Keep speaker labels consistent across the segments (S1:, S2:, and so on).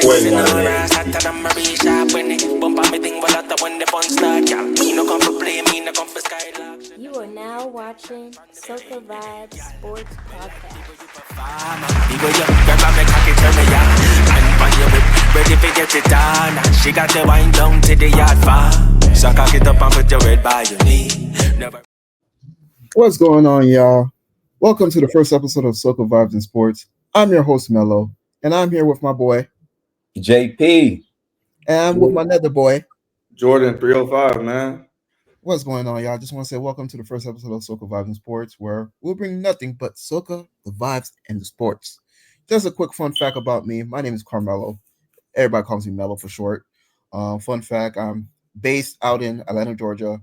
S1: burning all ass hotter than Marie Sharp. When it bump on me thing, well out when the fun start, y'all. Me no come for play, me no come for skylark.
S2: You are now watching Soca Vibes Sports Podcast.
S1: People you grab on me cocky, turn me on. And by your whip, ready to get it on. She got the wine down to the yard farm. So cock it up and put your head by your knee. Never.
S3: What's going on, y'all? Welcome to the first episode of Soca Vibes and Sports. I'm your host, Mello, and I'm here with my boy,
S4: JP.
S3: and I'm with my nether boy,
S5: Jordan 305, man.
S3: What's going on, y'all? Just want to say welcome to the first episode of Soca Vibes and Sports, where we'll bring nothing but soca, the vibes, and the sports. Just a quick fun fact about me. My name is Carmelo. Everybody calls me Mello for short. Fun fact, I'm based out in Atlanta, Georgia.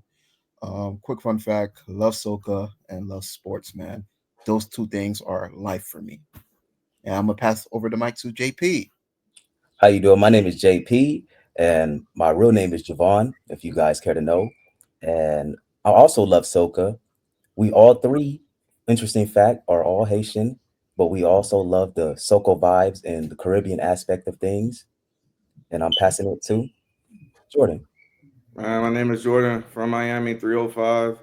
S3: Quick fun fact, love soca and love sports, man. Those two things are life for me. And I'm going to pass over the mic to JP.
S4: How you doing? My name is JP, and my real name is Javon, if you guys care to know. And I also love soca. We all three, interesting fact, are all Haitian, but we also love the soca vibes and the Caribbean aspect of things. And I'm passing it to Jordan.
S5: My name is Jordan from Miami 305.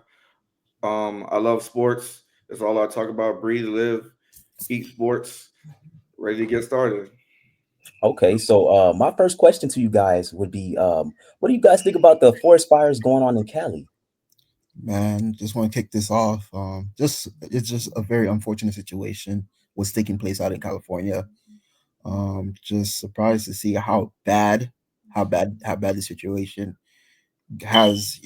S5: I love sports. That's all I talk about. Breathe, live, eat sports. Ready to get started.
S4: Okay, so my first question to you guys would be, what do you guys think about the forest fires going on in Cali?
S3: Man, just want to kick this off. It's just a very unfortunate situation what's taking place out in California. Just surprised to see how bad the situation has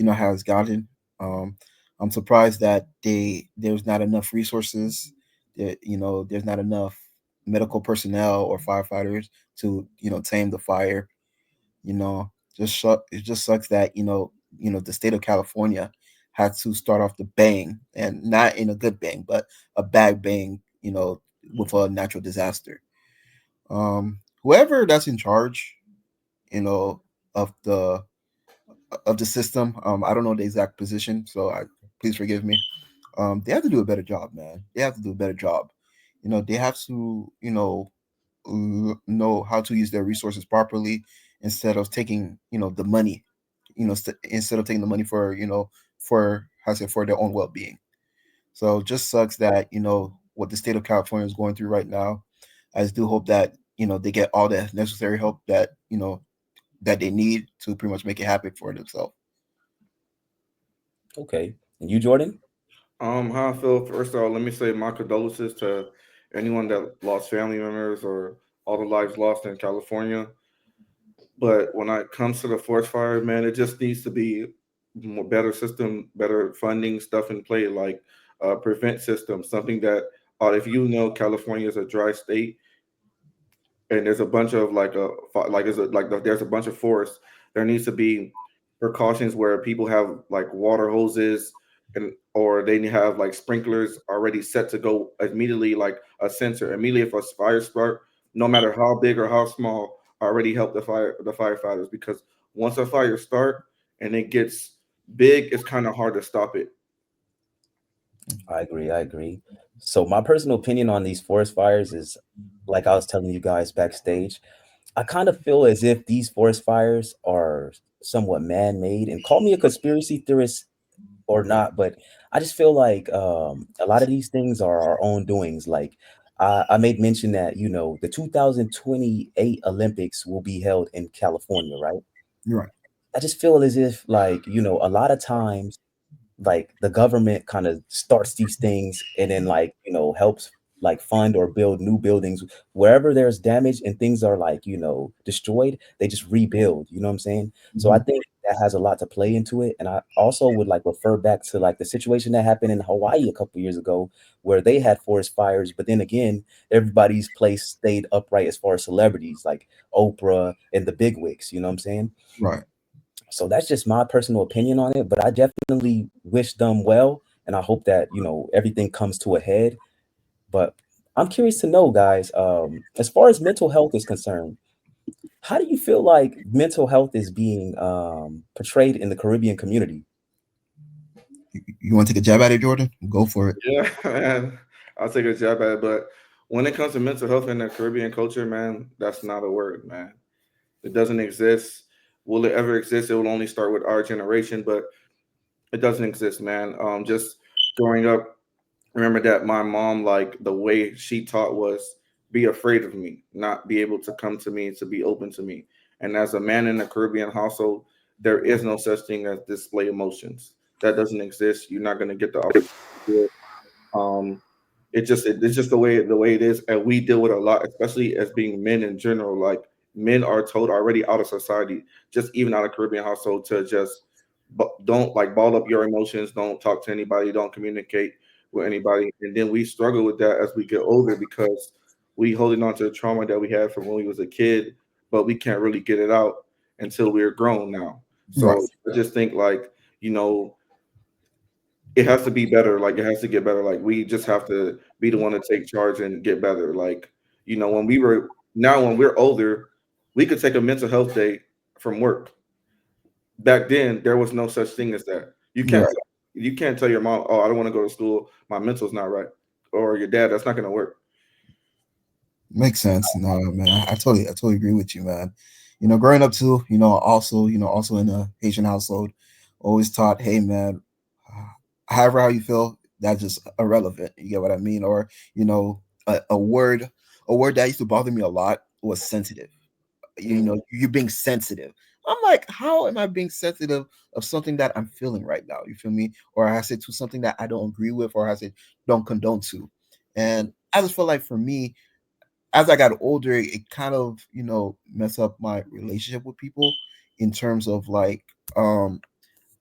S3: gotten. I'm surprised that there's not enough resources. There's not enough medical personnel or firefighters to tame the fire. It just sucks that the state of California had to start off the bang, and not in a good bang, but a bad bang. With a natural disaster. Whoever that's in charge, you know, of the system. I don't know the exact position, so please forgive me. They have to do a better job, man. They have to do a better job. They have to, know how to use their resources properly instead of taking, the money, instead of taking the money for, for how to say for their own well being. So it just sucks that what the state of California is going through right now. I just do hope that they get all the necessary help that that they need to pretty much make it happen for themselves.
S4: Okay, and you, Jordan?
S5: How I feel, first of all, let me say my condolences to anyone that lost family members or all the lives lost in California. But when it comes to the forest fire, man, it just needs to be more better system, better funding stuff in play, like prevent system, something that if you know California is a dry state and there's a bunch of there's a bunch of forests, there needs to be precautions where people have like water hoses and or they have like sprinklers already set to go immediately, like a sensor immediately if a fire start, no matter how big or how small, already help the firefighters, because once a fire start and it gets big, it's kind of hard to stop it.
S4: I agree. I agree. So my personal opinion on these forest fires is, like I was telling you guys backstage, I kind of feel as if these forest fires are somewhat man-made. And call me a conspiracy theorist or not, but I just feel like a lot of these things are our own doings. Like I made mention that the 2028 Olympics will be held in California, right?
S3: You're right.
S4: I just feel as if like a lot of times like the government kind of starts these things and then like helps like fund or build new buildings wherever there's damage and things are like destroyed, they just rebuild, you know what I'm saying? So I
S3: Mhm.
S4: think that has a lot to play into it. And I also would like refer back to like the situation that happened in Hawaii a couple years ago where they had forest fires, but then again everybody's place stayed upright as far as celebrities like Oprah and the bigwigs, you know what I'm saying?
S3: Right.
S4: So that's just my personal opinion on it, but I definitely wish them well, and I hope that everything comes to a head. But I'm curious to know, guys, as far as mental health is concerned, how do you feel like mental health is being portrayed in the Caribbean community?
S3: You want to take a jab at it, Jordan? Go for it.
S5: Yeah, man, I'll take a jab at it. But when it comes to mental health in the Caribbean culture, man, that's not a word, man. It doesn't exist. Will it ever exist? It will only start with our generation, but it doesn't exist, man. Just growing up, remember that my mom, like the way she taught was be afraid of me, not be able to come to me, to be open to me. And as a man in a Caribbean household, there is no such thing as display emotions. That doesn't exist. You're not going to get the opportunity to do it. It's just the way it is, and we deal with a lot, especially as being men in general. Like men are told already out of society, just even out of Caribbean household, to just don't like ball up your emotions, don't talk to anybody, don't communicate with anybody, and then we struggle with that as we get older because we holding on to the trauma that we had from when we was a kid, but we can't really get it out until we're grown now.
S3: Right.
S5: So I just think like you know it has to be better. Like it has to get better. Like we just have to be the one to take charge and get better. Like when we were now when we're older, we could take a mental health day from work. Back then, there was no such thing as that.
S3: Right.
S5: You can't tell your mom, "Oh, I don't want to go to school. My mental's not right," or your dad. That's not going to work.
S3: Makes sense. No, man, I totally agree with you, man. Growing up too, also in a Haitian household, always taught, hey, man, however how you feel, that's just irrelevant. You get what I mean? Or, a word that used to bother me a lot was sensitive.
S5: Mhm.
S3: You're being sensitive. I'm like, how am I being sensitive of something that I'm feeling right now? You feel me? Or I say to something that I don't agree with, or I say don't condone to. And I just feel like for me, as I got older, it kind of, messed up my relationship with people in terms of like, um,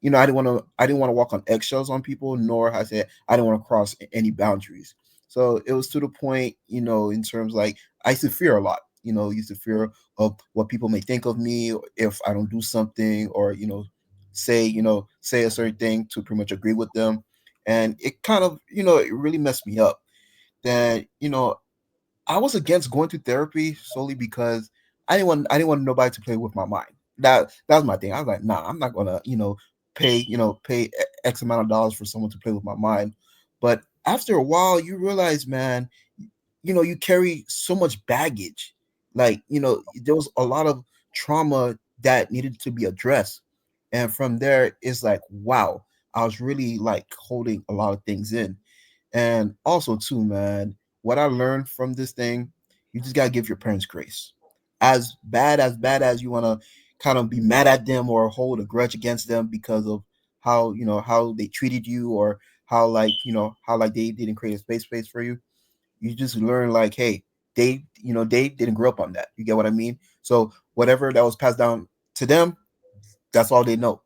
S3: I didn't want to walk on eggshells on people, nor I said I didn't want to cross any boundaries. So it was to the point, in terms like I used to fear a lot. Used to fear of what people may think of me if I don't do something, or say a certain thing to pretty much agree with them, and it kind of, it really messed me up. That I was against going to therapy solely because I didn't want nobody to play with my mind. That was my thing. I was like, nah, I'm not gonna pay X amount of dollars for someone to play with my mind. But after a while, you realize, man, you carry so much baggage. Like there was a lot of trauma that needed to be addressed, and from there, it's like, wow, I was really like holding a lot of things in. And also, too, man, what I learned from this thing, you just gotta give your parents grace. As bad as you wanna kind of be mad at them or hold a grudge against them because of how they treated you, or how they didn't create a space for you. You just learn like, hey, they didn't grow up on that. You get what I mean? So whatever that was passed down to them, that's all they know.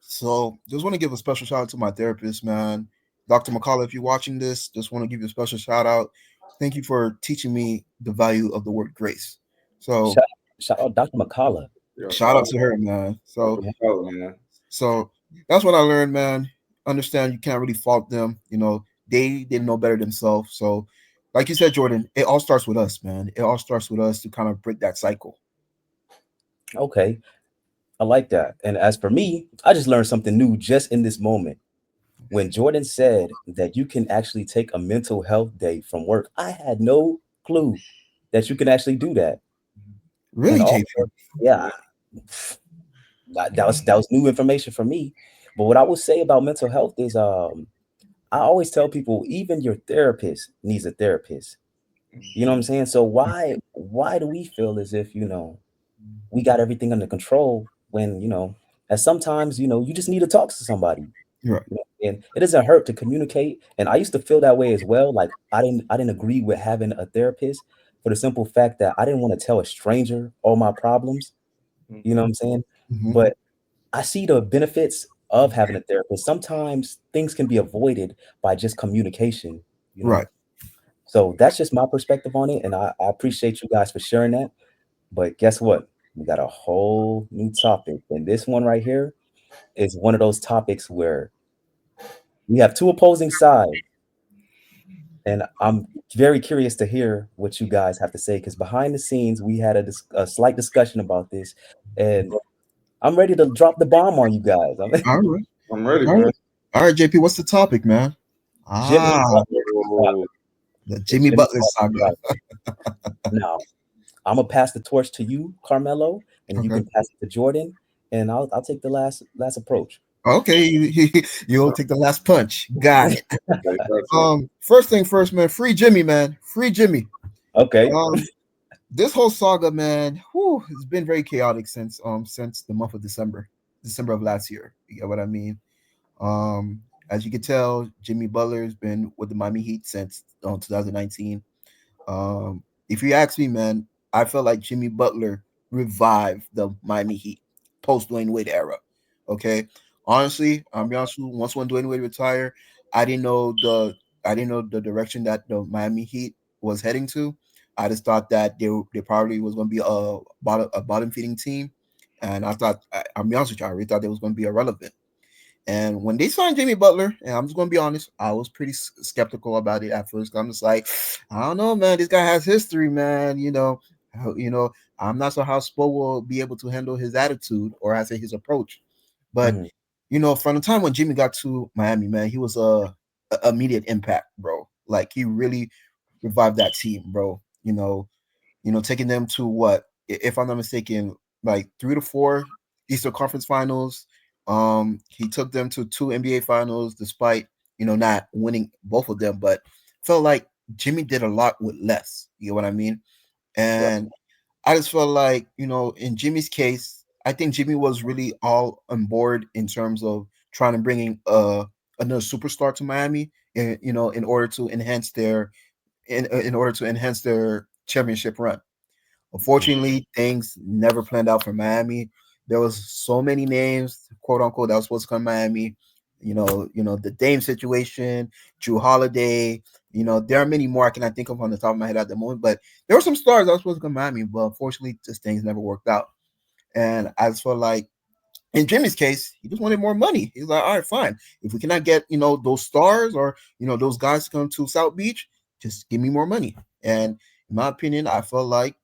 S3: So just want to give a special shout out to my therapist, man. Dr. McCullough, if you're watching this, just want to give you a special shout out. Thank you for teaching me the value of the word grace. So
S4: Shout, shout out Dr. McCullough.
S5: Yeah,
S3: shout
S5: shout
S3: out
S5: out
S3: to her, man.
S5: Dr.
S3: So
S5: McCullough, man.
S3: so that's what I learned, man. Understand you can't really fault them. They didn't know better themselves. So like you said, Jordan, it all starts with us, man. It all starts with us to kind of break that cycle.
S4: Okay, I like that. And as for me, I just learned something new just in this moment. When Jordan said that you can actually take a mental health day from work, I had no clue that you can actually do that. And
S3: Really,
S4: also,
S3: JP?
S4: yeah, that was new information for me. But what I would say about mental health is, I always tell people, even your therapist needs a therapist. You know what I'm saying? So why do we feel as if we got everything under control when as sometimes you just need to talk to somebody.
S3: Right.
S4: And it doesn't hurt to communicate. And I used to feel that way as well. Like I didn't agree with having a therapist for the simple fact that I didn't want to tell a stranger all my problems. You know what I'm saying?
S3: Hmm.
S4: But I see the benefits of having a therapist. Sometimes things can be avoided by just communication, you know.
S3: Right.
S4: So that's just my perspective on it. And I appreciate you guys for sharing that. But guess what? We got a whole new topic. And this one right here is one of those topics where we have two opposing sides. And I'm very curious to hear what you guys have to say because behind the scenes, we had a slight discussion about this. And I'm ready to drop the bomb on you guys. I'm
S3: All right.
S5: I'm ready,
S3: All
S5: man.
S3: right. All right, JP, what's the topic, man?
S4: Jimmy
S3: Ah,
S4: Butler
S5: Oh,
S4: saga.
S3: the
S4: The
S3: Jimmy
S4: Jimmy
S3: Butler
S4: Butler
S3: saga.
S4: saga. Now, I'm gonna pass the torch to you, Carmelo, and you
S3: Okay.
S4: can pass it to Jordan, and I'll take the last approach.
S3: Okay, you'll take the last punch. Got it.
S5: Okay, that's it.
S3: First thing first, man. Free Jimmy, man. Free Jimmy.
S4: Okay.
S3: This whole saga, man, it's been very chaotic since the month of December of last year. You get what I mean? As you can tell, Jimmy Butler's been with the Miami Heat since 2019. If you ask me, man, I felt like Jimmy Butler revived the Miami Heat post Dwayne Wade era. Okay, honestly, I'll be honest with you. Once when Dwayne Wade retired, I didn't know the I didn't know the direction that the Miami Heat was heading to. I just thought that they probably was going to be a bottom feeding team, and I'll be honest with you, I really thought they was going to be irrelevant. And when they signed Jimmy Butler, and I'm just gonna be honest, I was pretty skeptical about it at first. I'm just like, I don't know, man. This guy has history, man. I'm not sure how Spo will be able to handle his attitude or I say his approach. But
S4: Mhm.
S3: from the time when Jimmy got to Miami, man, he was a immediate impact, bro. Like he really revived that team, bro. Taking them to what, if I'm not mistaken, like 3 to 4 Eastern Conference Finals. He took them to 2 NBA Finals, despite not winning both of them. But felt like Jimmy did a lot with less. You know what I mean?
S4: Right.
S3: And I just felt like in Jimmy's case, I think Jimmy was really all on board in terms of trying to bring in another superstar to Miami, in order to enhance their championship run. Unfortunately, things never planned out for Miami. There was so many names, quote unquote, that was supposed to come to Miami. The Dame situation, Drew Holiday. There are many more I cannot think of on the top of my head at the moment, but there were some stars that were supposed to come to Miami, but unfortunately, just things never worked out. And I just felt like in Jimmy's case, he just wanted more money. He's like, all right, fine. If we cannot get, those stars or, those guys to come to South Beach, just give me more money. And in my opinion, I felt like,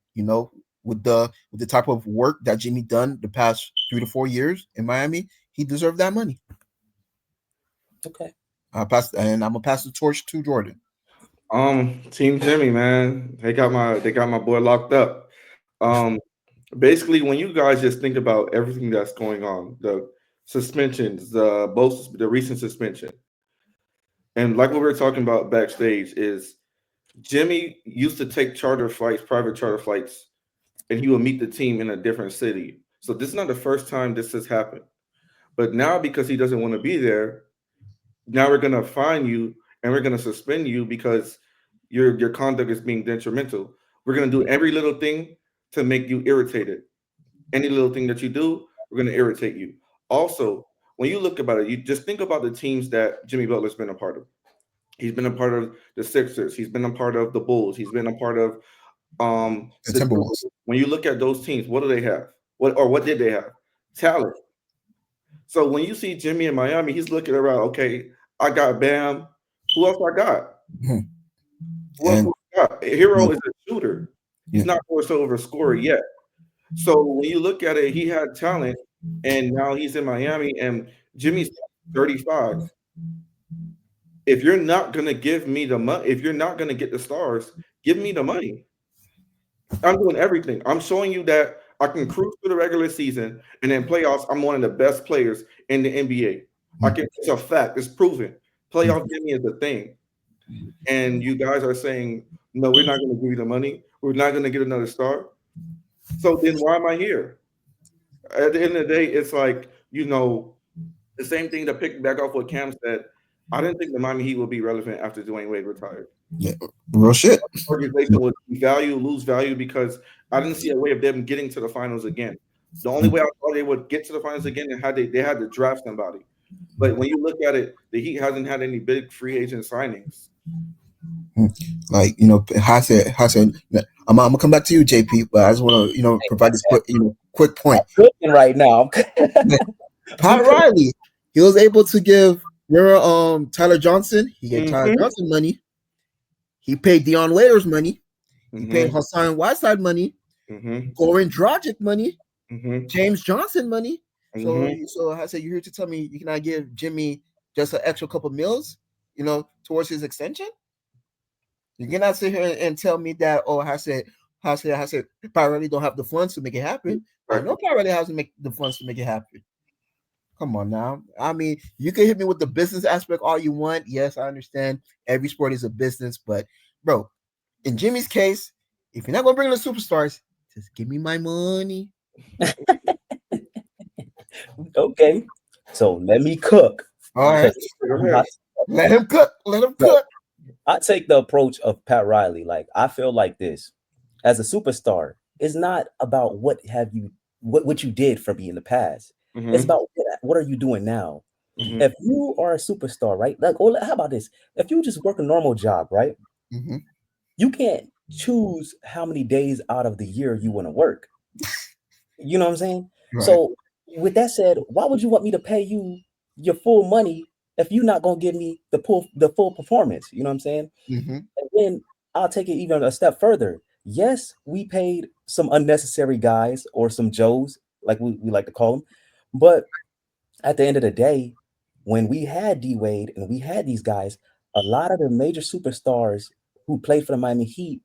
S3: with the type of work that Jimmy done the past 3 to 4 years in Miami, he deserved that money.
S4: Okay.
S3: And I'm gonna pass the torch to Jordan.
S5: Team Jimmy, man, they got my boy locked up. Basically, when you guys just think about everything that's going on, the suspensions, the recent suspension, and like what we were talking about backstage, is Jimmy used to take charter flights, private charter flights, and he would meet the team in a different city. So this is not the first time this has happened. But now, because he doesn't want to be there, now we're gonna fine you and we're gonna suspend you because your conduct is being detrimental. We're gonna do every little thing to make you irritated. Any little thing that you do, we're gonna irritate you. Also, when you look about it, you just think about the teams that Jimmy Butler's been a part of. He's been a part of the Sixers. He's been a part of the Bulls. He's been a part of
S3: The
S5: the
S3: Timberwolves.
S5: when you look at those teams, what do they have? What did they have? Talent. So when you see Jimmy in Miami, he's looking around. Okay, I got Bam. Who else I got?
S3: Mhm.
S5: Who else
S3: And
S5: do I got?
S3: yeah,
S5: Hero is a shooter. He's
S3: yeah.
S5: not more so of a scorer yet. So when you look at it, he had talent, and now he's in Miami, and Jimmy's 35. If you're not gonna give me the money, if you're not gonna get the stars, give me the money. I'm doing everything. I'm showing you that I can cruise through the regular season, and then playoffs, I'm one of the best players in the NBA. I
S3: Mhm.
S5: can. It's a fact. It's proven. Playoff Jimmy is a thing, and you guys are saying no. We're not going to give you the money. We're not going to get another star. So then, why am I here? At the end of the day, it's like the same thing to pick back off what Cam said. I didn't think the Miami Heat would be relevant after Dwayne Wade retired.
S3: Yeah, real shit.
S5: Organization would lose value because I didn't see a way of them getting to the finals again. The only way I thought they would get to the finals again is they had to draft somebody. But when you look at it, the Heat hasn't had any big free agent signings.
S3: Like I said, I'm gonna come back to you, JP, but I just want to provide this quick point.
S4: Cooking right now.
S3: Pat Riley, he was able to give Tyler Johnson. He gave Tyler
S5: Mm-hmm.
S3: Johnson money. He paid Dion Waiters money. He paid
S5: Mm-hmm.
S3: Hassan Whiteside money.
S5: Mm-hmm.
S3: Goran Dragic money.
S5: Mm-hmm.
S3: James Johnson money. So,
S5: Mm-hmm.
S3: so I said, you're here to tell me you cannot give Jimmy just an extra couple mils, towards his extension? You cannot sit here and tell me that, I said, Pat Riley don't have the funds to make it happen. I know Pat Riley has to make the funds to make it happen. Come on now. I mean, you can hit me with the business aspect all you want. Yes, I understand. Every sport is a business, but bro, in Jimmy's case, if you're not gonna bring the superstars, just give me my money.
S4: Okay, so let me cook
S3: All right,
S4: because I'm hot.
S3: let him cook. Let him
S4: So
S3: cook.
S4: I take the approach of Pat Riley. Like I feel like this as a superstar, it's not about what you did for me in the past. It's
S5: Mm-hmm.
S4: about what are you doing now.
S5: Mm-hmm.
S4: If you are a superstar, right? Like, oh, how about this? If you just work a normal job, right?
S3: Mm-hmm.
S4: You can't choose how many days out of the year you want to work. You know what I'm saying?
S3: Right.
S4: So, with that said, why would you want me to pay you your full money if you're not gonna give me the full performance? You know what I'm saying?
S3: Mm-hmm.
S4: And then I'll take it even a step further. Yes, we paid some unnecessary guys or some Joes, like we like to call them, but at the end of the day, when we had D Wade and we had these guys, a lot of the major superstars who played for the Miami Heat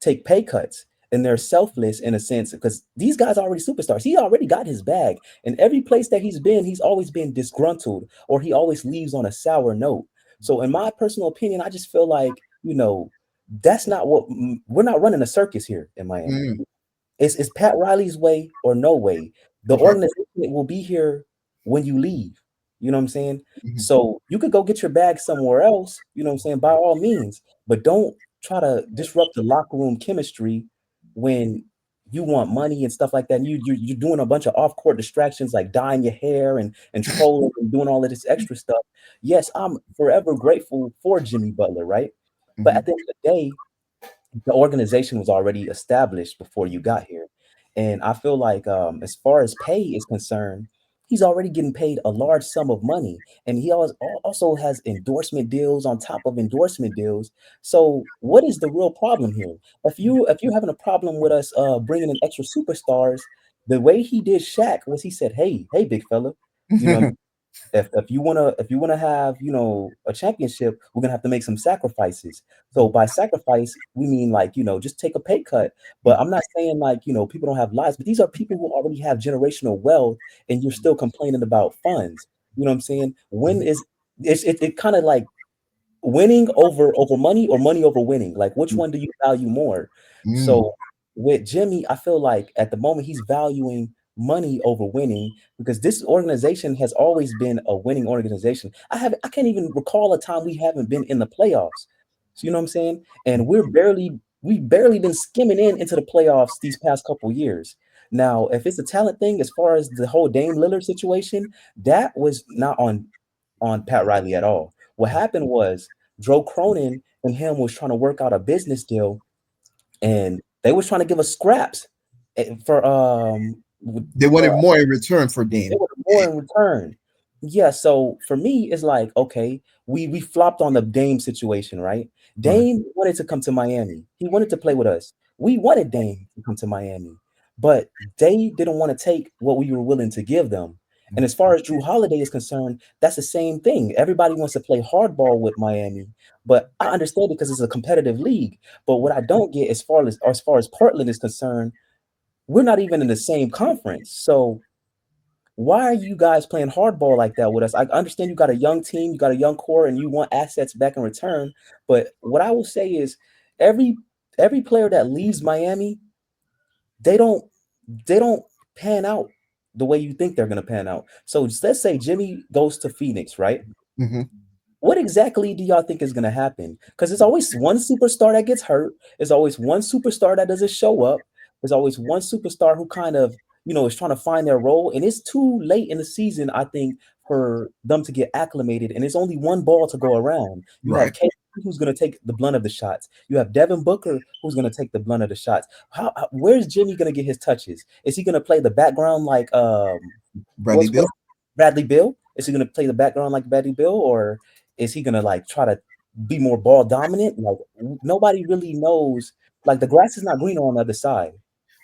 S4: take pay cuts and they're selfless in a sense because these guys are already superstars. He already got his bag. And every place that he's been, he's always been disgruntled or he always leaves on a sour note. So, in my personal opinion, I just feel like, that's not what we're not running a circus here in Miami.
S3: Mm-hmm.
S4: It's Pat Riley's way or no way. The
S3: Okay.
S4: organization will be here when you leave. You know what I'm saying?
S3: Mm-hmm.
S4: So you could go get your bag somewhere else, you know what I'm saying, by all means, but don't try to disrupt the locker room chemistry when you want money and stuff like that. And you're doing a bunch of off-court distractions like dyeing your hair and trolling and doing all of this extra stuff. Yes, I'm forever grateful for Jimmy Butler, right? But
S3: Mm-hmm.
S4: at the end of the day, the organization was already established before you got here. And I feel like, as far as pay is concerned, he's already getting paid a large sum of money, and he also has endorsement deals on top of endorsement deals. So, what is the real problem here? If you're having a problem with us bringing in extra superstars, the way he did Shaq was he said, "Hey, big fella, you know, if you wanna have a championship, we're gonna have to make some sacrifices. So by sacrifice, we mean like just take a pay cut. But I'm not saying like people don't have lives, but these are people who already have generational wealth, and you're still complaining about funds. You know what I'm saying? When is it kind of like winning over money or money over winning? Like which one do you value more?
S3: Mm-hmm.
S4: So with Jimmy, I feel like at the moment he's valuing money over winning because this organization has always been a winning organization. I can't even recall a time we haven't been in the playoffs. So you know what I'm saying? And we barely been skimming into the playoffs these past couple years. Now, if it's a talent thing, as far as the whole Dame Lillard situation, that was not on Pat Riley at all. What happened was Joe Cronin and him was trying to work out a business deal, and they was trying to give us scraps for
S3: They wanted more in return for
S4: they
S3: Dame.
S4: wanted more in return. Yeah, so for me, it's like, okay, we flopped on the Dame situation, right?
S3: Right.
S4: Dame wanted to come to Miami. He wanted to play with us. We wanted Dame to come to Miami, but they didn't want to take what we were willing to give them. And as far as Drew Holiday is concerned, that's the same thing. Everybody wants to play hardball with Miami, but I understand it because it's a competitive league. But what I don't get as far as Portland is concerned, we're not even in the same conference. So why are you guys playing hardball like that with us? I understand you got a young team, you got a young core, and you want assets back in return. But what I will say is every every player that leaves Miami, they don't they don't pan out the way you think they're gonna pan out. So let's say Jimmy goes to Phoenix, right?
S3: Mm-hmm.
S4: What exactly do y'all think is going to happen? Because there's always one superstar that gets hurt. There's always one superstar that doesn't show up. There's always one superstar who kind of, is trying to find their role. And it's too late in the season, I think, for them to get acclimated. And there's only one ball to go around. You have
S3: Right.
S4: KD who's going to take the blunt of the shots. You have Devin Booker who's going to take the blunt of the shots. Where's Jimmy going to get his touches? Is he going to play the background like
S3: Bradley
S4: what's
S3: Bill.
S4: Bradley Bill? Is he going to play the background like Bradley Bill, or is he gonna like try to be more ball dominant? Like nobody really knows. Like the grass is not greener on the other side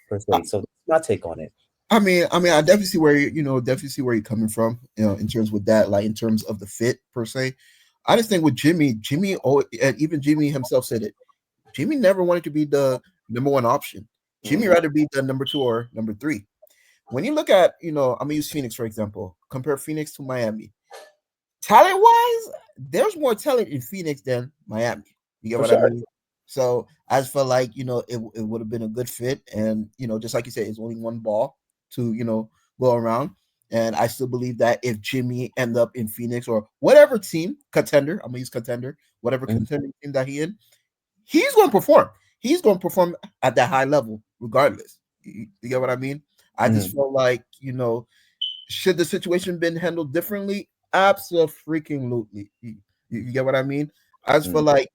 S4: per se. So that's my take on it.
S3: I definitely see where definitely see where you're coming from, in terms with that, like in terms of the fit per se. I just think with Jimmy, oh, and even Jimmy himself said it. Jimmy never wanted to be the number one option. Jimmy
S5: Mm-hmm.
S3: rather be the number two or number three. when you look at, I'm gonna use Phoenix for example. Compare Phoenix to Miami. Talent wise, there's more talent in Phoenix than Miami. You get
S4: For
S3: what I
S4: sure.
S3: mean? So I just felt like, it would have been a good fit. And, just like you said, it's only one ball to, go around. And I still believe that if Jimmy end up in Phoenix or whatever team, contender, I'm gonna use contender, whatever
S4: Mhm,
S3: contender team that he in, he's gonna perform. He's gonna perform at that high level, regardless. You get what I mean? I just
S4: mhm,
S3: felt like, should the situation been handled differently? Absolutely. You get what I mean? I just feel
S4: mhm.
S3: like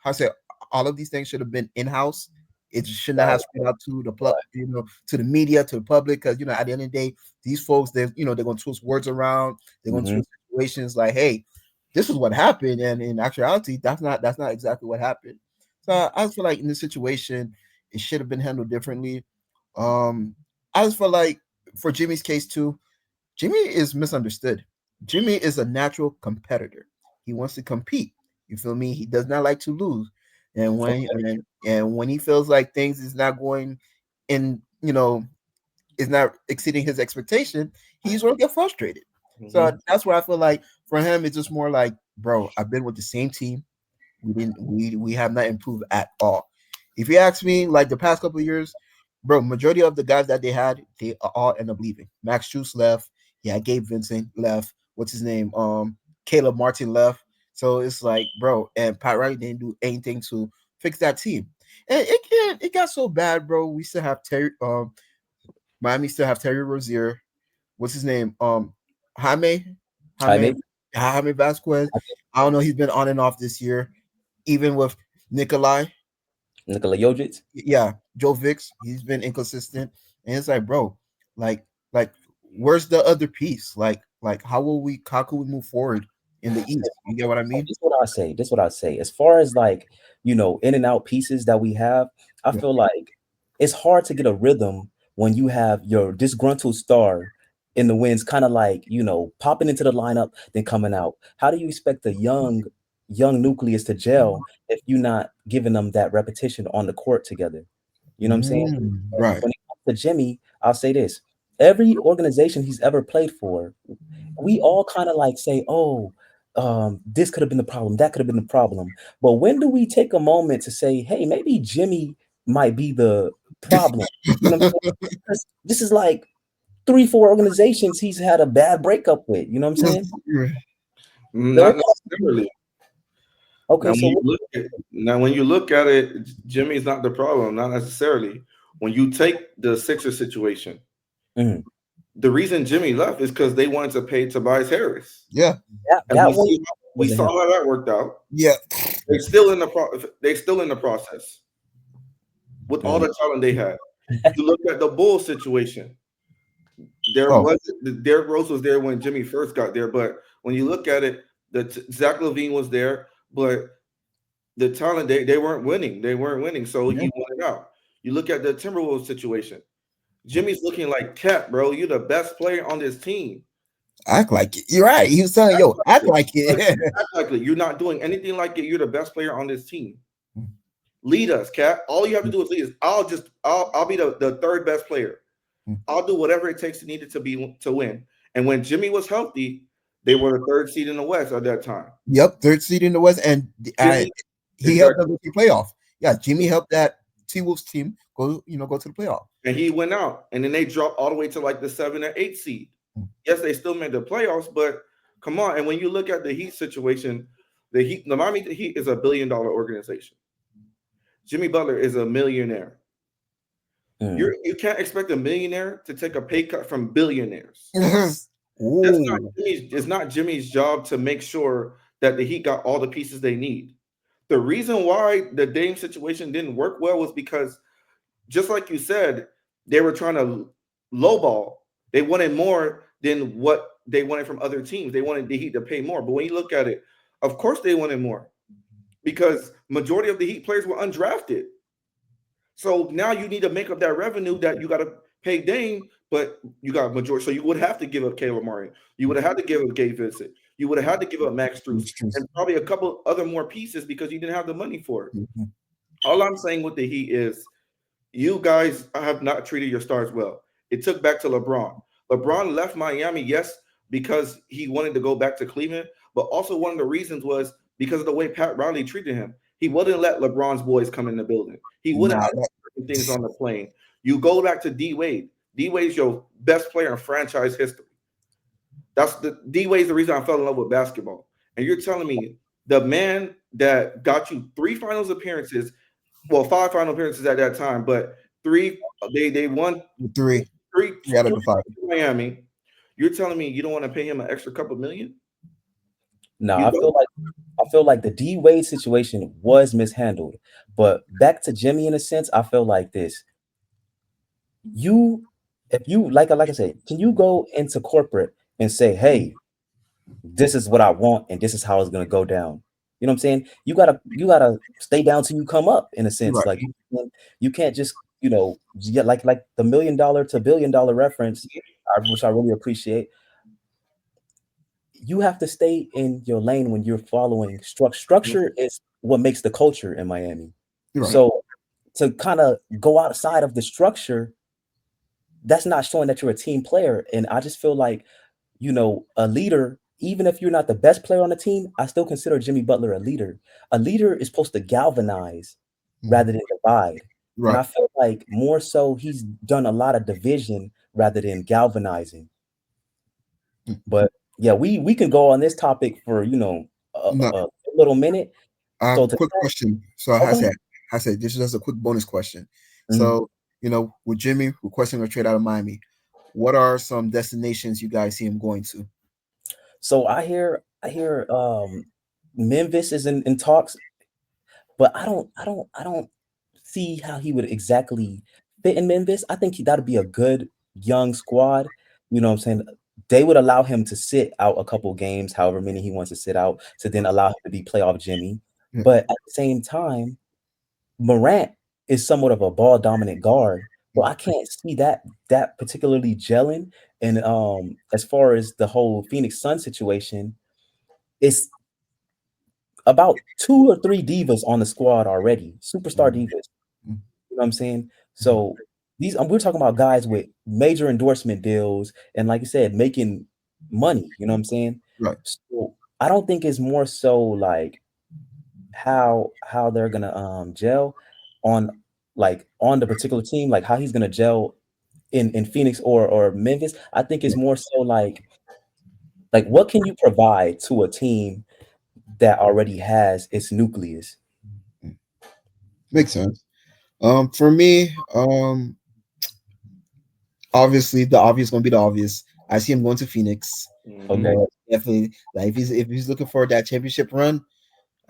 S3: I say all of these things should have been in house. It shouldn't
S4: Right,
S3: have spread out to the
S4: right.
S3: to the media, to the public, because at the end of the day, these folks they're going to twist words around. They're going to
S4: Mhm,
S3: twist situations like, "Hey, this is what happened," and in actuality, that's not exactly what happened. So I just feel like in this situation, it should have been handled differently. Um, I just feel like for Jimmy's case too, Jimmy is misunderstood. Jimmy is a natural competitor. He wants to compete. You feel me? He does not like to lose. And when he feels like things is not going in, is not exceeding his expectation, he's going to get frustrated. So
S5: Mhm.
S3: that's where I feel like for him, it's just more like, bro, I've been with the same team. We have not improved at all. If you ask me, like the past couple of years, bro, majority of the guys that they had, they all end up leaving. Max Juice left. Yeah, Gabe Vincent left. What's his name? Caleb Martin left. So it's like, bro, and Pat Riley didn't do anything to fix that team. And it got so bad, bro. We still have Terry. Miami still have Terry Rozier. What's his name? Jaime, Jaime,
S4: Jaime,
S3: Jaime Vasquez. I don't know. He's been on and off this year, even with Nikolai.
S4: Nikola Jokic.
S3: Yeah, Joe Vicks. He's been inconsistent, and it's like, bro, like, like, where's the other piece? Like, how can we move forward in the East? You get what I
S4: So
S3: mean?
S4: this what I say. This what I say. As far as like, in and out pieces that we have, I
S3: Yeah.
S4: feel like it's hard to get a rhythm when you have your disgruntled star in the wins, kind of like, popping into the lineup, then coming out. How do you expect the young nucleus to gel if you're not giving them that repetition on the court together? You know what I'm saying? And
S3: Right.
S4: when it comes to Jimmy, I'll say this. Every organization he's ever played for, we all kind of like say, oh, this could have been the problem, that could have been the problem. But when do we take a moment to say, hey, maybe Jimmy might be the problem? You know what I'm saying? Because this is like 3, 4 organizations he's had a bad breakup with. You know what I'm saying? There
S5: Not
S4: has to be.
S5: necessarily.
S4: Okay, so what,
S5: Now when you look at it, Jimmy's not the problem, not necessarily. When you take the Sixers situation,
S4: mhm.
S5: the reason Jimmy left is because they wanted to pay Tobias Harris,
S3: Yeah.
S5: and
S4: That one
S5: we
S4: wasn't
S5: saw
S4: him.
S5: how that worked out.
S3: Yeah.
S5: They still in the process with all
S4: Mm.
S5: the talent they had. You look at the Bulls situation. There
S3: Oh.
S5: was Derrick Rose was there when Jimmy first got there, but when you look at it, Zach Levine was there, but the talent they weren't winning. They weren't winning, so
S3: Yeah.
S5: he wanted out. You look at the Timberwolves situation. Jimmy's looking like Cat, bro. You're the best player on this team.
S3: Act like it. You're right. He was telling yo, act like
S5: Like,
S3: it.
S5: act like it. You're not doing anything like it. You're the best player on this team. Lead us, Cat. All you have to do is lead us. I'll be the third best player. I'll do whatever it takes to need it to be to win. And when Jimmy was healthy, they were the third seed in the West at that time.
S3: Yep, third seed in the West, and
S5: Jimmy,
S3: he helped
S5: exactly.
S3: them to the playoff. Yeah, Jimmy helped that T Wolves team go to the playoff.
S5: And he went out, and then they dropped all the way to like the 7 or 8 seed. Yes, they still made the playoffs, but come on. And when you look at the Heat situation, the Miami Heat is $1 billion organization. Jimmy Butler is a millionaire.
S4: Mm.
S5: You can't expect a millionaire to take a pay cut from billionaires.
S3: Ooh.
S5: It's not Jimmy's job to make sure that the Heat got all the pieces they need. The reason why the Dame situation didn't work well was because, just like you said, they were trying to lowball. They wanted more than what they wanted from other teams. They wanted the Heat to pay more. But when you look at it, of course they wanted more because majority of the Heat players were undrafted. So now you need to make up that revenue that you got to pay Dame, but you got majority. So you would have to give up Caleb Martin. You would have had to give up Gabe Vincent. You would have had to give up Max Struess and probably a couple other more pieces because you didn't have the money for it. All I'm saying with the Heat is you guys have not treated your stars well. it took back to LeBron. LeBron left Miami, yes, because he wanted to go back to Cleveland, but also one of the reasons was because of the way Pat Riley treated him. He wouldn't let LeBron's boys come in the building. He wouldn't
S3: Nah,
S5: let certain things on the plane. You go back to D Wade. D Wade's your best player in franchise history. That's the D Wade's the reason I fell in love with basketball. And you're telling me the man that got you three finals appearances, well, five final appearances at that time, but three they won
S3: three,
S5: three,
S3: three out of
S5: three
S3: the five.
S5: in Miami. You're telling me you don't want to pay him an extra couple million?
S4: No,
S5: You don't?
S4: I feel like the D Wade situation was mishandled. But back to Jimmy in a sense, I feel like this. You if you like I said, can you go into corporate and say, hey, this is what I want and this is how it's gonna go down? You know what I'm saying? You gotta stay down till you come up in a sense.
S3: Right.
S4: Like you can't just, like the $1 million to $1 billion reference, which I really appreciate. You have to stay in your lane when you're following structure. Structure is what makes the culture in Miami.
S3: Right.
S4: So to kind of go outside of the structure, that's not showing that you're a team player. And I just feel like, a leader, even if you're not the best player on the team, I still consider Jimmy Butler a leader. A leader is supposed to galvanize rather than divide. And
S3: Right.
S4: I feel like more so he's done a lot of division rather than galvanizing. But yeah, we can go on this topic for
S3: No,
S4: a little minute. So to
S3: quick question. So
S4: okay.
S3: I said this is just a quick bonus question.
S4: Mhm.
S3: So, with Jimmy requesting a trade out of Miami, what are some destinations you guys see him going to?
S4: So I hear Memphis is in talks, but I don't see how he would exactly fit in Memphis. I think that'd be a good young squad. You know what I'm saying? They would allow him to sit out a couple games, however many he wants to sit out, to then allow him to be playoff Jimmy.
S3: Yeah.
S4: But at the same time, Morant is somewhat of a ball dominant guard. So I can't see that particularly gelling. And as far as the whole Phoenix Sun situation, it's about 2 or 3 divas on the squad already, superstar
S3: Mhm.
S4: divas.
S3: Mhm.
S4: You know what I'm saying?
S3: Mhm.
S4: So these we're talking about guys with major endorsement deals and like you said, making money, you know what I'm saying?
S3: Right.
S4: So I don't think it's more so like how they're gonna gel on on the particular team, like how he's gonna gel in Phoenix or Memphis. I think it's more so like what can you provide to a team that already has its nucleus?
S3: Mm. Makes sense. For me, obviously the obvious gonna be the obvious. I see him going to Phoenix.
S5: Mm-hmm.
S4: Okay.
S3: Definitely, like if he's looking for that championship run,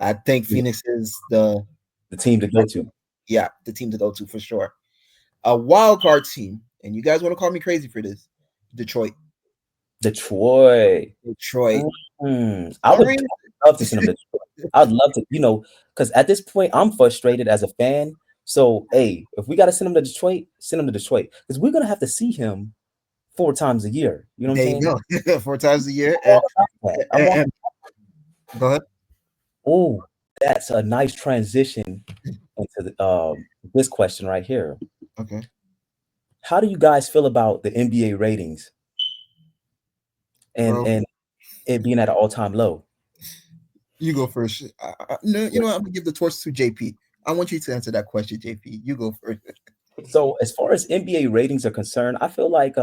S3: I think
S4: Yeah,
S3: Phoenix is the
S4: the team to go to.
S3: yeah, the team to go to for sure. A wild card team, and you guys want to call me crazy for this? Detroit.
S4: Detroit.
S3: Detroit.
S4: I would
S3: Sorry.
S4: love to send them to Detroit. I'd love to, because at this point I'm frustrated as a fan. So hey, if we got to send him to Detroit, send him to Detroit because we're gonna have to see him 4 times a year. You know what I'm
S3: There you
S4: saying?
S3: go. 4 times a year.
S4: I'm all about that. I'm all,
S3: And go ahead.
S4: oh, that's a nice transition into this question right here.
S3: Okay,
S4: How do you guys feel about the NBA ratings and
S3: bro,
S4: it being at an all-time low?
S3: you go first. No, you know what? I'm gonna give the torch to JP. I want you to answer that question, JP. You go first.
S4: So as far as NBA ratings are concerned, I feel like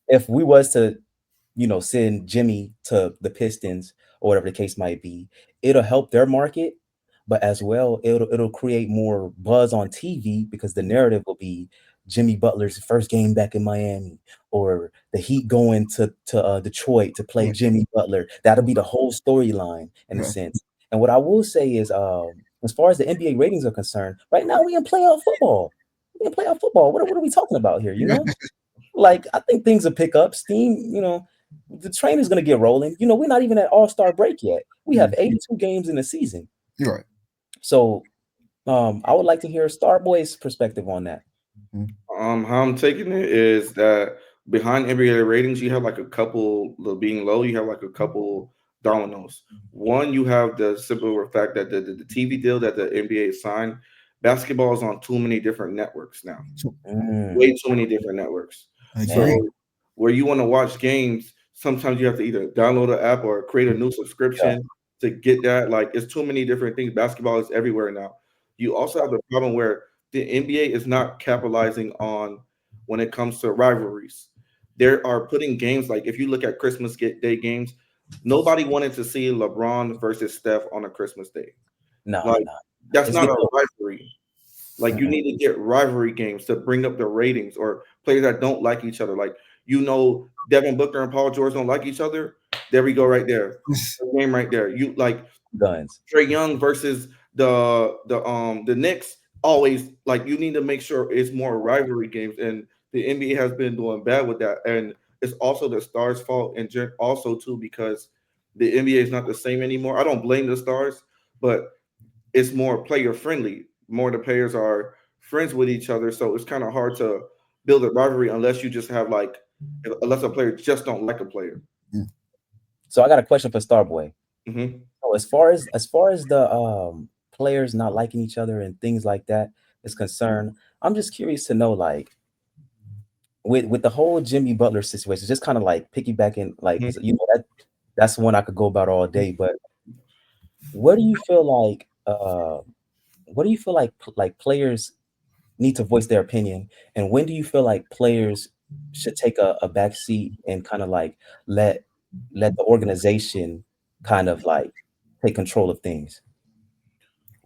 S4: if we was to, send Jimmy to the Pistons or whatever the case might be, it'll help their market, but as well, it'll create more buzz on TV because the narrative will be Jimmy Butler's first game back in Miami, or the Heat going to Detroit to play
S3: Yeah,
S4: Jimmy Butler. That'll be the whole storyline in a
S3: yeah.
S4: sense. And what I will say is, as far as the NBA ratings are concerned, right now we in playoff football. We in playoff football. What are we talking about here? You
S3: You're
S4: know? Like, I think things will pick up. Steam, the train is going to get rolling. We're not even at All-Star break yet. We have 82 games in the season.
S3: right.
S4: So, I would like to hear Starboy's perspective on that.
S3: Mhm.
S5: How I'm taking it is that behind NBA ratings, you have like a couple being low. You have like a couple dominoes. One, you have the simple fact that the TV deal that the NBA signed basketball is on too many different networks now.
S3: So
S4: Mm,
S5: Way too many different networks.
S3: I
S4: man,
S3: agree.
S5: So where you want to watch games, sometimes you have to either download an app or create a new
S4: yeah,
S5: subscription to get that. Like it's too many different things. Basketball is everywhere now. You also have the problem where the NBA is not capitalizing on when it comes to rivalries. They are putting games like if you look at Day games, nobody wanted to see LeBron versus Steph on a Christmas Day.
S4: nah,
S5: Like
S4: nah.
S5: that's
S4: It's
S5: not
S4: getting
S5: a rivalry. Like you
S4: mm-mm.
S5: need to get rivalry games to bring up the ratings or players that don't like each other. Like Devin Booker and Paul George don't like each other. There we go, right there. The game right there. You like
S4: Guns.
S5: Trey Young versus the Knicks. Always like you need to make sure it's more rivalry games, and the NBA has been doing bad with that. And it's also the Stars' fault, and also too because the NBA is not the same anymore. I don't blame the Stars, but it's more player friendly. More the players are friends with each other, so it's kind of hard to build a rivalry unless you just have like unless a player just don't like a player.
S3: Mm.
S4: So I got a question for Starboy.
S5: Hmm.
S4: So as far as the players not liking each other and things like that is concerned, I'm just curious to know, like, with the whole Jimmy Butler situation, just kind of like piggybacking, like,
S5: Hmm.
S4: 'cause, that's one I could go about all day. But what do you feel like? What do you feel like players need to voice their opinion, and when do you feel like players should take a back seat and kind of like let let the organization kind of like take control of things?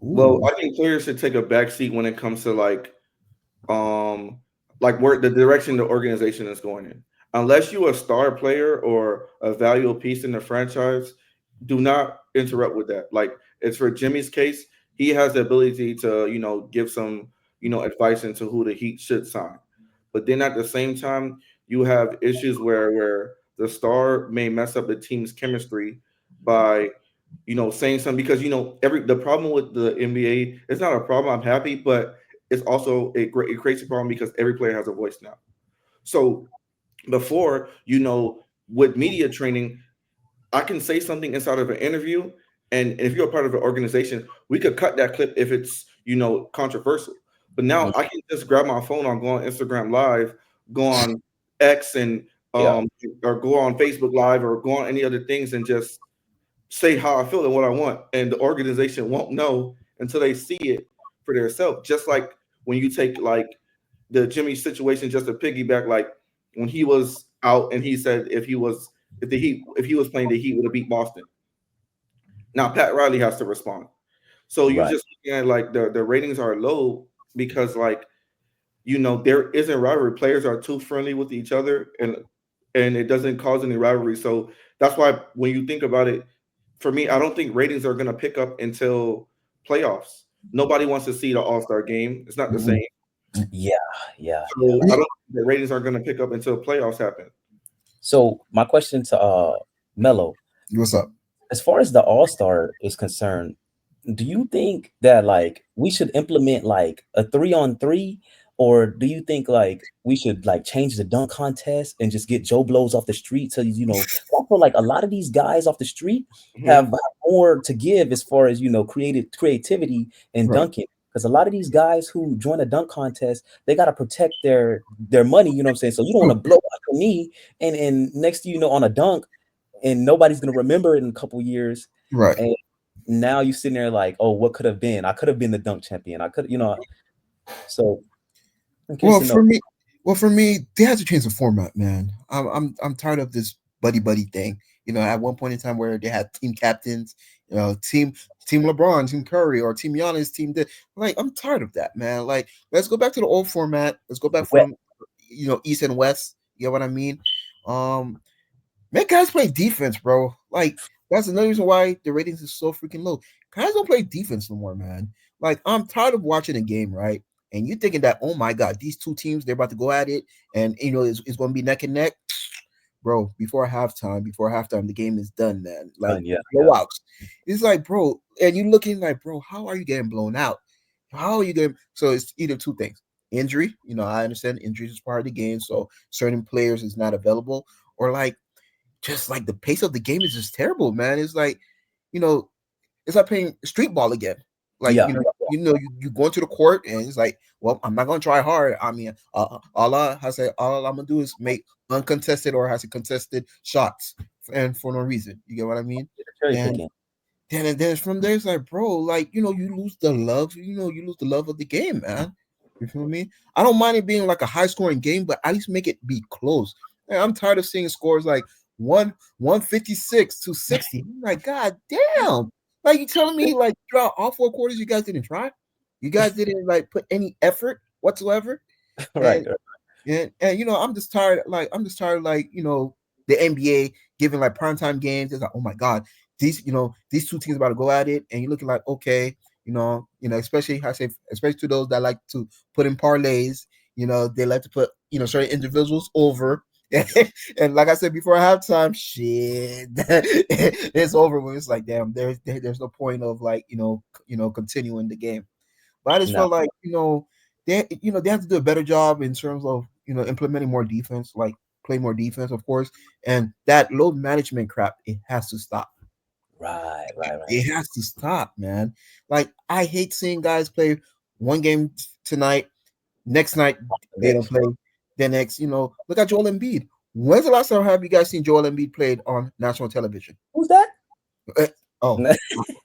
S5: Well,
S3: Ooh.
S5: I think players should take a back seat when it comes to like where the direction the organization is going in. Unless you're a star player or a valuable piece in the franchise, do not interrupt with that. Like it's for Jimmy's case, he has the ability to, give some, advice into who the Heat should sign. But then at the same time, you have issues where the star may mess up the team's chemistry by saying something because every the problem with the NBA, it's not a problem. I'm happy, but it's also it creates a problem because every player has a voice now. So before, with media training, I can say something inside of an interview, and if you're a part of an organization, we could cut that clip if it's controversial. But now
S4: Mhm.
S5: I can just grab my phone, on go on Instagram Live, go on X, and
S4: Yeah,
S5: or go on Facebook Live, or go on any other things, and just say how I feel and what I want, and the organization won't know until they see it for themselves. Just like when you take like the Jimmy situation, just to piggyback, like when he was out and he said if he was playing, the Heat would have beat Boston. Now Pat Riley has to respond. So you
S4: right.
S5: just looking at like the ratings are low because like there isn't rivalry. Players are too friendly with each other, and it doesn't cause any rivalry. So that's why when you think about it, for me, I don't think ratings are going to pick up until playoffs. Nobody wants to see the All Star game. It's not the
S3: Mm.
S5: same.
S4: Yeah, yeah, yeah.
S5: So I don't think the ratings are going to pick up until playoffs happen.
S4: So my question to Mello,
S3: What's up?
S4: as far as the All-Star is concerned, do you think that like we should implement like a 3-on-3, or do you think like we should like change the dunk contest and just get Joe Blows off the street? So I feel like a lot of these guys off the street
S5: Mhm.
S4: have more to give as far as creativity and
S3: Right.
S4: dunking. Because a lot of these guys who join a dunk contest, they gotta protect their money. You know what I'm saying? So you don't want
S3: Oh,
S4: to blow out your knee, and next to on a dunk, and nobody's gonna remember it in a couple years.
S3: right.
S4: And now you sitting there like, oh, what could have been? I could have been the dunk champion. I could. So I'm curious
S3: Well,
S4: to know.
S3: for me, they have to change the format, man. I'm tired of this buddy thing. At one point in time where they had team captains, team LeBron, team Curry, or team Giannis, team this. Like, I'm tired of that, man. Like, let's go back to the old format. Let's go back
S4: Well,
S3: from East and West. You know what I mean? Um, Man, guys play defense, bro. Like that's another reason why the ratings is so freaking low. Guys don't play defense no more, man. Like I'm tired of watching a game, right? And you thinking that, oh my god, these two teams they're about to go at it, and it's going to be neck and neck, bro. Before halftime, the game is done, man. Like
S4: yeah, yeah,
S3: blowouts. It's like, bro, and you looking like, bro, how are you getting blown out? How are you getting? So it's either two things: injury. I understand injuries is part of the game, so certain players is not available, or like just like the pace of the game is just terrible, man. It's like, you know, it's like playing street ball again. Like,
S4: yeah,
S3: you go into the court and it's like, well, I'm not gonna try hard. I mean, all I'm gonna do is make uncontested or has a contested shots, and for no reason. You get what I mean?
S4: Cherry
S3: And
S4: picking.
S3: then from there it's like, bro, like you lose the love. You lose the love of the game, man. You feel me? I don't mind it being like a high scoring game, but at least make it be close. Man, I'm tired of seeing scores like 156 to 60. I'm like, God damn. Like, you telling me like throughout all four quarters you guys didn't try? You guys didn't like put any effort whatsoever?
S4: Right.
S3: And and I'm just tired like the NBA giving like primetime games. It's like, oh my god, these two teams about to go at it, and you're looking like, okay, especially I say, especially to those that like to put in parlays. They like to put certain individuals over. And like I said before halftime, shit, it's over when it's like, damn, there's no point of like continuing the game. But I just
S4: No.
S3: felt like they have to do a better job in terms of implementing more defense, like play more defense, of course, and that load management crap, it has to stop.
S4: Right. Right. Right.
S3: It has to stop, man. Like, I hate seeing guys play one game tonight, next night they don't
S4: Next.
S3: play. Then next, look at Joel Embiid. When's the last time have you guys seen Joel Embiid played on national television?
S4: Who's that?
S3: Uh, Oh,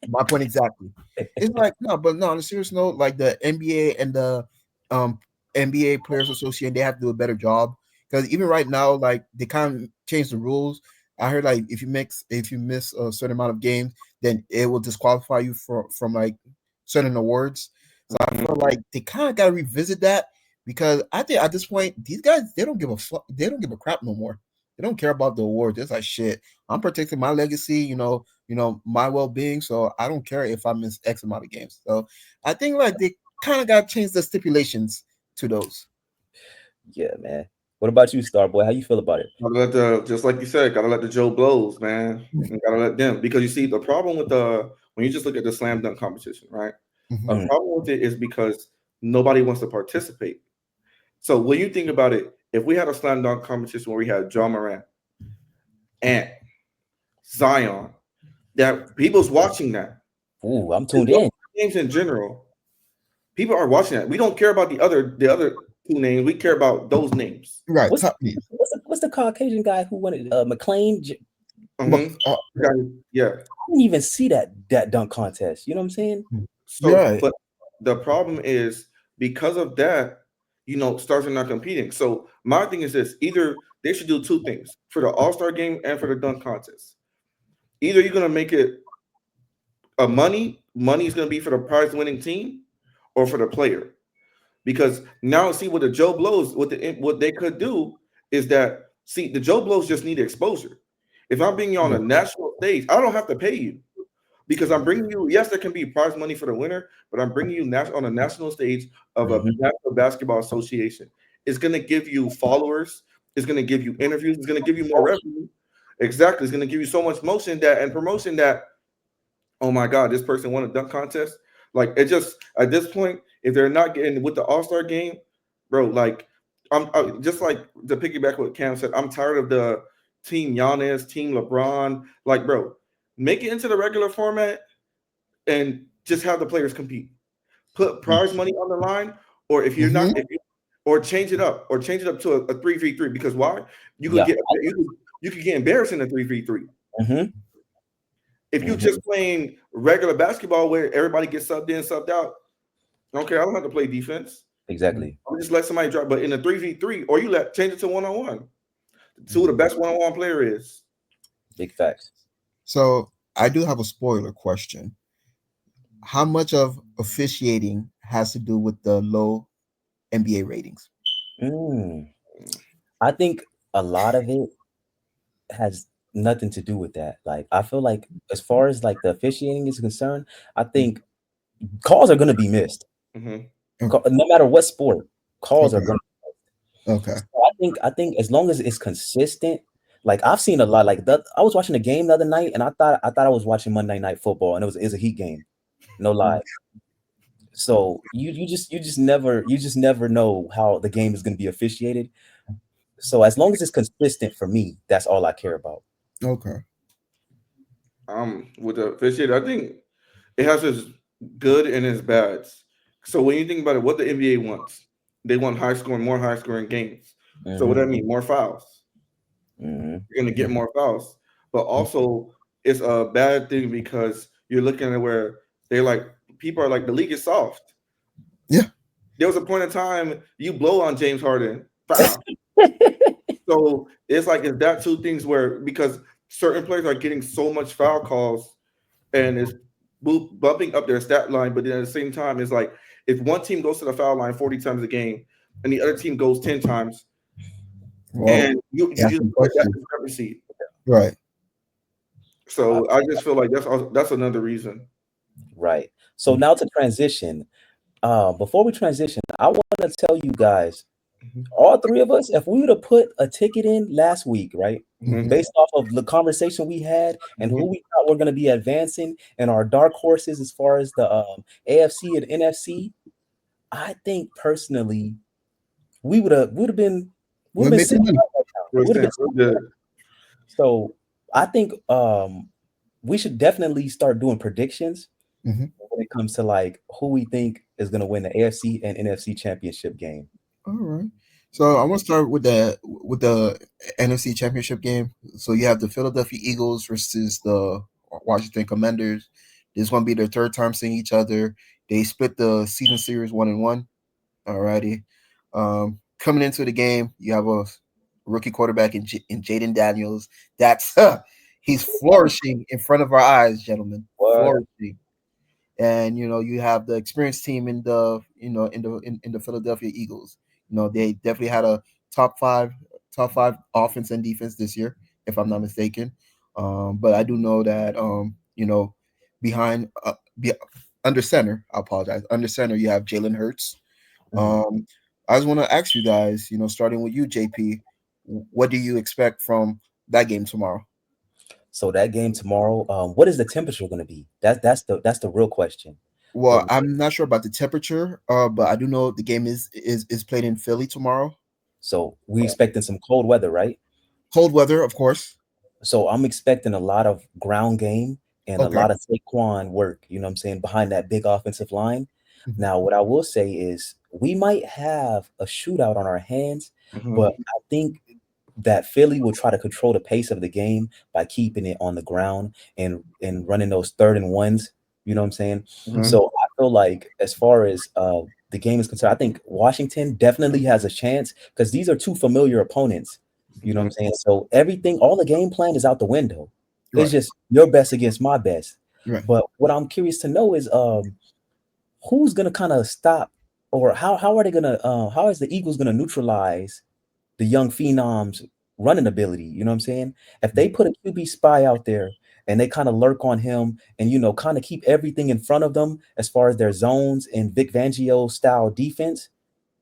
S3: my point exactly. It's like, no, but no, on a serious note, like the NBA and the um NBA Players Association, they have to do a better job because even right now, like they kind of changed the rules. I heard like if you miss a certain amount of games, then it will disqualify you from like certain awards. So I
S5: Mhm.
S3: feel like they kind of got to revisit that because I think at this point, these guys, they don't give a fuck, they don't give a crap no more. They don't care about the awards. It's like, shit, I'm protecting my legacy, my well-being. So I don't care if I miss X amount of games. So I think like they kind of got to change the stipulations to those.
S4: Yeah, man. What about you, Starboy? How you feel about it?
S5: Gotta let just like you said, gotta let the Joe blows, man. And gotta let them, because you see the problem with the when you just look at the slam dunk competition, right? A
S3: Mhm.
S4: Mhm.
S5: problem with it is because nobody wants to participate. So when you think about it, if we had a slam dunk competition where we had John Morant and Zion, that people's watching that.
S4: Ooh, I'm
S5: The
S4: tuned in.
S5: games in general, people are watching that. We don't care about the other two names. We care about those names.
S3: Right,
S4: What's
S3: top me.
S4: what's the Caucasian guy who won it? McLean.
S3: But
S5: Mm-hmm. Yeah.
S4: I didn't even see that dunk contest. You know what I'm saying?
S5: So,
S3: yeah,
S5: but the problem is because of that, stars are not competing. So my thing is this: either they should do two things for the All Star game and for the dunk contest. Either you're gonna make it a money is gonna be for the prize winning team or for the player. Because now see what the Joe Blows, what they could do is that see the Joe Blows just need exposure. If I'm being on a national stage, I don't have to pay you because I'm bringing you. Yes, there can be prize money for the winner, but I'm bringing you on a national stage of a
S4: Hmm.
S5: National Basketball Association. It's going to give you followers. It's going to give you interviews. It's going to give you more revenue. Exactly, it's going to give you so much motion that and promotion that. Oh my God, this person won a dunk contest. Like it just at this point, if they're not getting with the All Star game, bro, like just like to piggyback what Cam said. I'm tired of the team Giannis, team LeBron. Like, bro, make it into the regular format and just have the players compete. Put prize money on the line, or if you're not,
S3: hmm
S5: or change it up to a 3v3. Because why? You could
S4: Yeah.
S5: get you could get embarrassed in a 3v3.
S4: Hmm.
S5: If you
S4: Hmm.
S5: just playing regular basketball where everybody gets subbed in, subbed out, okay, I don't have to play defense.
S4: Exactly.
S5: I'll just let somebody drop. But in a 3v3, or you let change it to 1-on-1. See who the best 1-on-1 player is.
S4: Big facts.
S3: So I do have a spoiler question. How much of officiating has to do with the low NBA ratings?
S4: Mm. I think a lot of it has nothing to do with that. Like, I feel like as far as like the officiating is concerned, I think calls are going to be missed.
S5: Mm-hmm.
S4: No matter what sport, calls are
S3: Okay,
S4: going.
S3: okay,
S4: So I think as long as it's consistent, like I've seen a lot. Like that, I was watching a game the other night, and I thought I was watching Monday Night Football, and it's a Heat game. No lie. So you just never know how the game is going to be officiated. So as long as it's consistent for me, that's all I care about.
S3: okay.
S5: With the officiator, I think it has its good and its bads. So when you think about it, what the NBA wants, they want high scoring, more high scoring games. So what
S4: Mm-hmm.
S5: that mean? More fouls.
S4: Mm-hmm.
S5: You're gonna get more fouls, but also it's a bad thing because you're looking at where they're like people are like the league is soft.
S3: Yeah.
S5: There was a point in time you blow on James Harden, foul. So it's like it's that two things where because certain players are getting so much foul calls and it's bumping up their stat line, but then at the same time, it's like if one team goes to the foul line 40 times a game and the other team goes 10 times,
S3: Well,
S5: and you
S3: that's
S5: just
S3: the
S5: get that
S3: question.
S5: discrepancy.
S3: Right.
S5: So I just feel like that's another reason.
S4: Right. So now to transition. Before we transition, I want to tell you guys,
S5: Mhm.
S4: all three of us, if we would have put a ticket in last week, right,
S5: Mhm.
S4: based off of the conversation we had and who we thought were going to be advancing and our dark horses as far as the AFC and NFC, I think personally we would have
S3: We'll
S4: been
S3: make some
S4: sitting
S3: money.
S4: right now.
S5: We're
S4: We would have
S5: saying
S4: been
S5: we're
S4: sitting right.
S5: good.
S4: So I think we should definitely start doing predictions
S3: Hmm.
S4: when it comes to like who we think is going to win the AFC and NFC championship game.
S3: All right. So I want to start with the NFC Championship game. So you have the Philadelphia Eagles versus the Washington Commanders. This is going to be their third time seeing each other. They split the season series 1-1. Alrighty. Coming into the game, you have a rookie quarterback in Jaden Daniels. That's he's flourishing in front of our eyes, gentlemen.
S4: What?
S3: Flourishing. And you have the experienced team in the Philadelphia Eagles. They definitely had a top five offense and defense this year, if I'm not mistaken. But I do know that behind be, under center, I apologize. Under center, you have Jalen Hurts.
S4: Mhm.
S3: um, I just want to ask you guys, starting with you, JP, what do you expect from that game tomorrow?
S4: So that game tomorrow, what is the temperature going to be? That's the real question. The
S3: Well, I'm not sure about the temperature, but I do know the game is played in Philly tomorrow.
S4: So we expecting some cold weather, right?
S3: Cold weather, of course.
S4: So I'm expecting a lot of ground game and a
S3: Okay.
S4: lot of Saquon work, you know what I'm saying, behind that big offensive line.
S3: Mhm.
S4: Now, what I will say is we might have a shootout on our hands,
S5: Mhm.
S4: but I think that Philly will try to control the pace of the game by keeping it on the ground and running those third and ones, you know what I'm saying?
S5: Mhm.
S4: So I feel like as far as the game is concerned, I think Washington definitely has a chance because these are two familiar opponents. You know what I'm
S5: Mhm.
S4: saying? So everything, all the game plan is out the window. It's
S3: Right.
S4: just your best against my best.
S3: Right.
S4: But what I'm curious to know is who's gonna kind of stop or how are they gonna how is the Eagles gonna neutralize the young phenoms running ability? You know what I'm saying? If they put a QB spy out there and they kind of lurk on him and kind of keep everything in front of them as far as their zones and Vic Fangio style defense,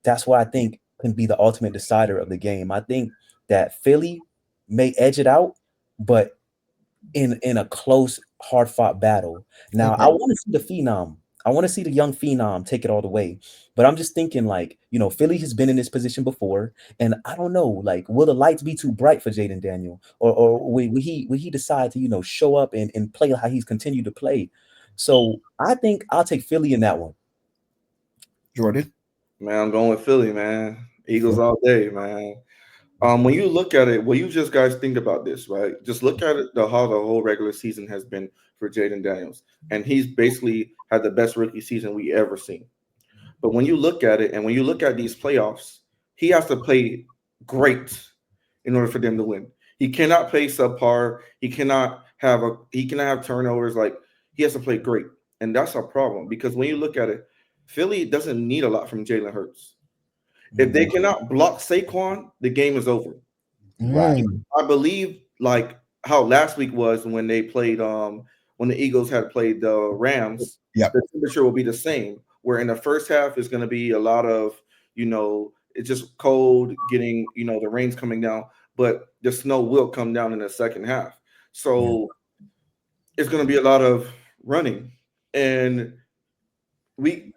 S4: that's what I think can be the ultimate decider of the game. I think that Philly may edge it out, but in a close, hard fought battle. Now, I
S3: Okay.
S4: want to see the phenom. I want to see the young phenom take it all the way. But I'm just thinking, like, Philly has been in this position before, and I don't know, like, will the lights be too bright for Jaden Daniel, or will he decide to show up and play how he's continued to play? So I think I'll take Philly in that one.
S3: Jordan.
S5: Man, I'm going with Philly, man. Eagles all day, man. When you look at it, well, you just guys think about this, right? Just look at it, how the whole regular season has been for Jaden Daniels, and he's basically had the best rookie season we ever seen. But when you look at it, and when you look at these playoffs, he has to play great in order for them to win. He cannot play subpar. He cannot have turnovers. Like he has to play great, and that's a problem because when you look at it, Philly doesn't need a lot from Jalen Hurts. If they
S4: Mhm.
S5: cannot block Saquon, the game is over.
S4: Right.
S5: I believe like how last week was when they played when the Eagles had played the Rams,
S3: Yep.
S5: the temperature will be the same. Where in the first half is going to be a lot of, it's just cold, getting, the rain's coming down, but the snow will come down in the second half.
S4: Yeah.
S5: So it's going to be a lot of running. And we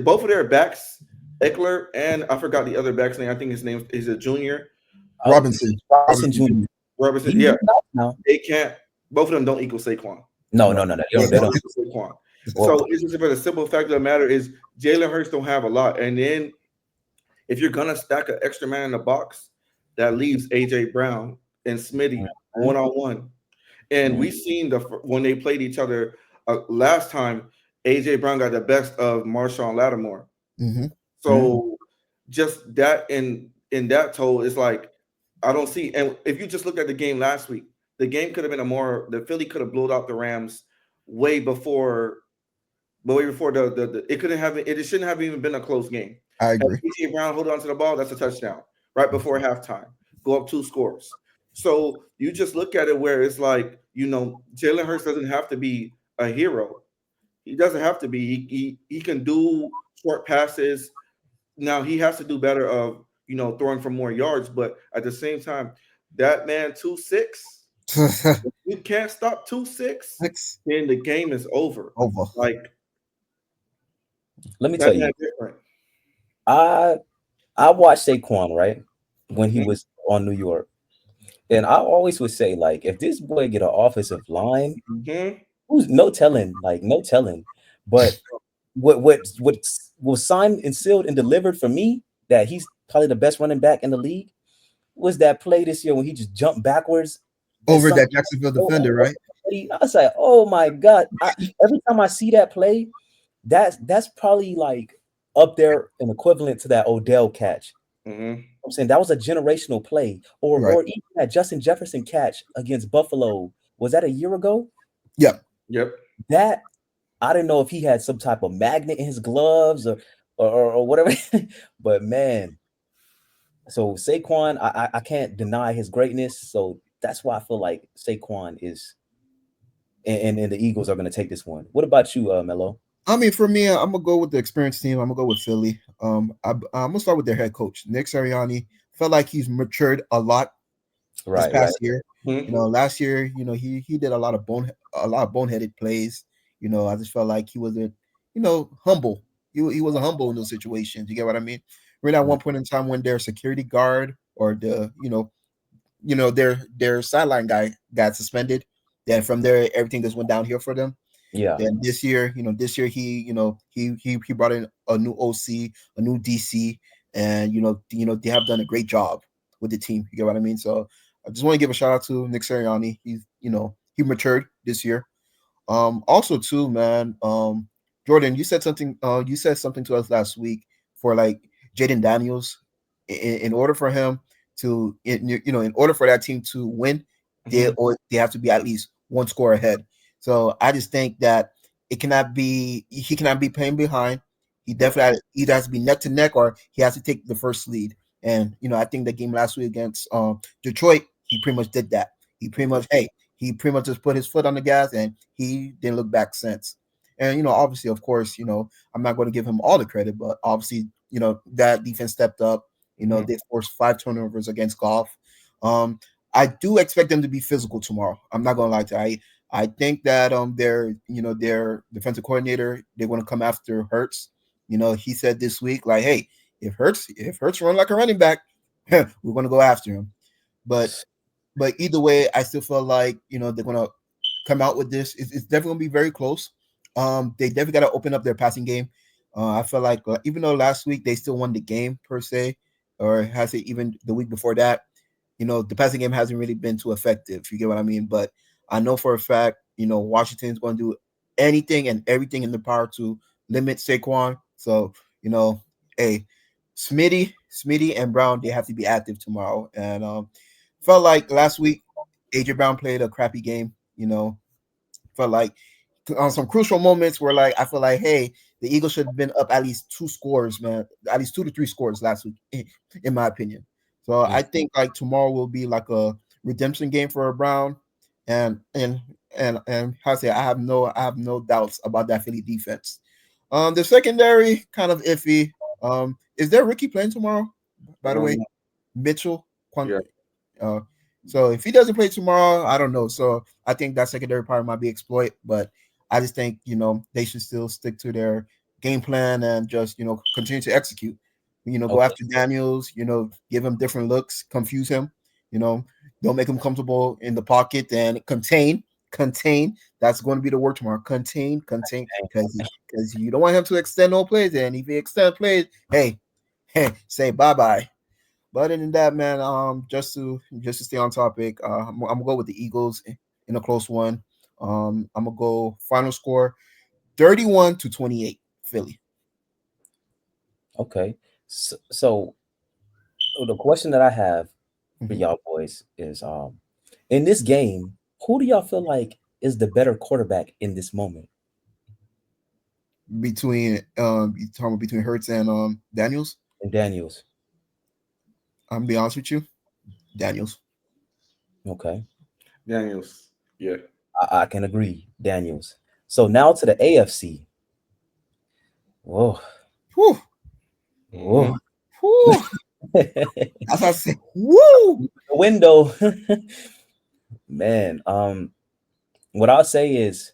S5: both of their backs, Eckler and I forgot the other back's name. I think his name is a junior.
S4: Oh,
S3: Robinson.
S4: Robinson
S3: Robinson.
S4: Jr.
S5: Robertson,
S4: He's
S5: yeah,
S4: out now.
S5: they can't. Both of them don't equal Saquon.
S4: No,
S3: Right.
S4: no, no, no. They
S5: They
S4: don't. They
S5: don't
S4: don't.
S5: equal Saquon.
S4: Well,
S5: So it's just for the simple fact of the matter is Jalen Hurts don't have a lot, and then if you're gonna stack an extra man in the box, that leaves AJ Brown and Smitty
S4: mhm,
S5: 1-on-1. And
S4: mhm,
S5: we seen when they played each other last time, AJ Brown got the best of Marshawn Lattimore.
S3: Mm-hmm.
S4: mhm,
S5: So just that in that toll is like I don't see. And if you just look at the game last week, the game could have been a more the Philly could have blown out the Rams way before, but way before the it couldn't have it shouldn't have even been a close game.
S3: I
S5: Had
S3: agree.
S5: AJ Brown hold on to the ball, that's a touchdown right before halftime. Go up 2 scores. So you just look at it where it's like Jalen Hurts doesn't have to be a hero. He doesn't have to be. He can do short passes. Now he has to do better of throwing for more yards, but at the same time, that man 2-6. You can't stop 2-6.
S3: Six
S5: Then the game is over.
S3: over.
S5: Like
S4: let me tell
S5: that
S4: you,
S5: man different.
S4: I I watched Saquon, right, when he
S5: Mhm,
S4: was on New York, and I always would say, like, if this boy get an offensive line,
S5: mhm,
S4: who's no telling, like no telling. But what was signed and sealed and delivered for me that he's probably the best running back in the league was that play this year when he just jumped backwards and
S3: Over
S4: some.
S3: that Jacksonville defender, right?
S4: I was like, oh my god! Every time I see that play, that's probably like up there and equivalent to that Odell catch.
S5: mhm.
S4: I'm saying that was a generational play,
S3: Right.
S4: or even that Justin Jefferson catch against Buffalo. Was that a year ago?
S3: Yeah.
S5: Yep.
S4: That I didn't know if he had some type of magnet in his gloves or whatever. But man, so Saquon, I can't deny his greatness. So that's why I feel like Saquon is and the Eagles are going to take this one. What about you, Melo?
S3: I mean, for me, I'm gonna go with the experienced team. I'm gonna go with Philly. I'm gonna start with their head coach, Nick Sirianni. Felt like he's matured a lot this
S4: Right, right.
S3: past year.
S5: Mhm.
S3: Last year, he did a lot of boneheaded plays. I just felt like he wasn't, humble. He wasn't humble in those situations. You get what I mean? Really, at
S4: Mhm.
S3: one point in time when their security guard or their sideline guy got suspended, then from there everything just went downhill for them.
S4: Yeah.
S3: Then this year he brought in a new OC, a new DC, and they have done a great job with the team. You get what I mean? So I just want to give a shout out to Nick Sirianni. He matured this year. Also too, man. Jordan, you said something. You said something to us last week for like Jaden Daniels. In order for him in order for that team to win,
S5: Mhm.
S3: they have to be at least one score ahead. So I just think that he cannot be playing behind. He
S5: Yep.
S3: definitely either has to be neck to neck or he has to take the first lead. And I think the game last week against Detroit, he pretty much did that. He pretty much he pretty much just put his foot on the gas and he didn't look back since. And obviously, of course, I'm not going to give him all the credit, but obviously, that defense stepped up.
S5: Mhm.
S3: They forced 5 turnovers against Golf. Um, I do expect them to be physical tomorrow. I'm not going to lie to you. I think that their defensive coordinator, they're going to come after Hurts. He said this week, like, hey, if Hurts run like a running back, we're going to go after him. But either way, I still feel like they're gonna come out with this. It's definitely gonna be very close. They definitely got to open up their passing game. I feel like even though last week they still won the game per se, or has it even the week before that, the passing game hasn't really been too effective. You get what I mean? But I know for a fact, Washington's going to do anything and everything in their power to limit Saquon. So hey, Smitty, and Brown, they have to be active tomorrow. And felt like last week AJ Brown played a crappy game. Felt like on some crucial moments where like I feel like, hey, the Eagles should have been up at least 2 scores, man, at least 2 to 3 scores last week, in my opinion. So
S4: Mm.
S3: I think like tomorrow will be like a redemption game for Brown, and how to say I have no doubts about that Philly defense. The secondary kind of iffy. Is there Ricky playing tomorrow? By the way,
S5: Um,
S3: Mitchell.
S5: yeah.
S3: Uh, so if he doesn't play tomorrow, I don't know. So I think that secondary part might be exploit, but I just think they should still stick to their game plan and just continue to execute. Go
S4: Okay.
S3: after Daniels. Give him different looks, confuse him. You know, don't make him comfortable in the pocket and contain. contain. That's going to be the word tomorrow. Contain, because you don't want him to extend no plays. And if he extend plays, hey, say bye bye. But other than that, man, just to stay on topic, I'm gonna go with the Eagles in a close one. I'm gonna go final score 31-28, Philly.
S4: Okay. So the question that I have for
S3: Mhm.
S4: y'all boys is in this game, who do y'all feel like is the better quarterback in this moment?
S3: Between you talking about between Hurts and Daniels.
S4: And Daniels.
S3: I'm gonna be honest with you, Daniels.
S4: Okay.
S5: Daniels. Yeah.
S4: I can agree, Daniels. So now to the AFC. Whoa.
S3: Whew,
S4: Whoa.
S5: Mm-hmm.
S3: whew.
S4: The
S3: As I say, woo.
S4: window. Man, what I'll say is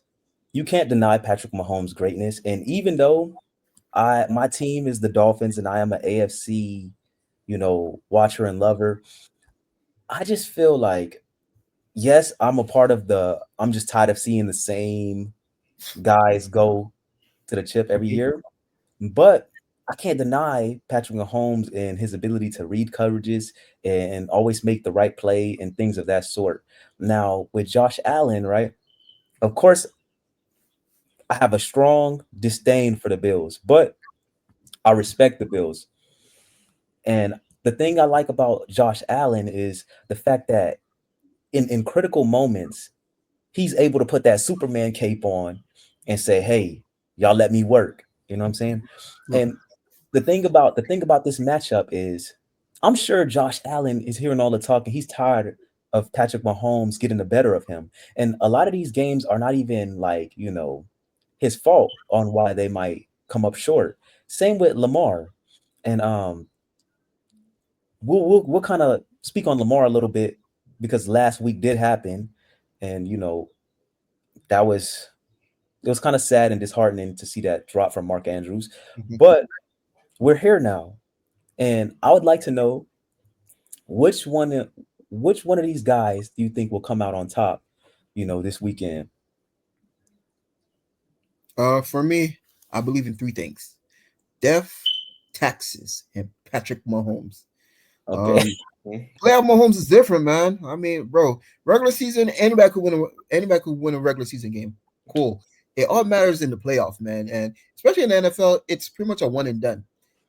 S4: you can't deny Patrick Mahomes' greatness. And even though my team is the Dolphins and I am an AFC, watcher and lover, I just feel like yes, I'm just tired of seeing the same guys go to the chip every year. But I can't deny Patrick Mahomes and his ability to read coverages and always make the right play and things of that sort. Now, with Josh Allen, right? Of course, I have a strong disdain for the Bills, but I respect the Bills. And the thing I like about Josh Allen is the fact that in critical moments, he's able to put that Superman cape on and say, "Hey, y'all let me work." You know what I'm saying?
S3: Right.
S4: And the thing about this matchup is I'm sure Josh Allen is hearing all the talk and he's tired of Patrick Mahomes getting the better of him. And a lot of these games are not even like, his fault on why they might come up short. Same with Lamar. And we'll kind of speak on Lamar a little bit because last week did happen and that was it was kind of sad and disheartening to see that drop from Mark Andrews.
S3: Mhm.
S4: But we're here now. And I would like to know which one which one of these guys do you think will come out on top, this weekend?
S3: For me, I believe in three things: death, taxes, and Patrick Mahomes.
S4: Okay.
S3: Um, Playoff Mahomes is different, man. I mean, bro, regular season, anybody could win a regular season game. Cool. It all matters in the playoff, man, and especially in the NFL, it's pretty much a one and done.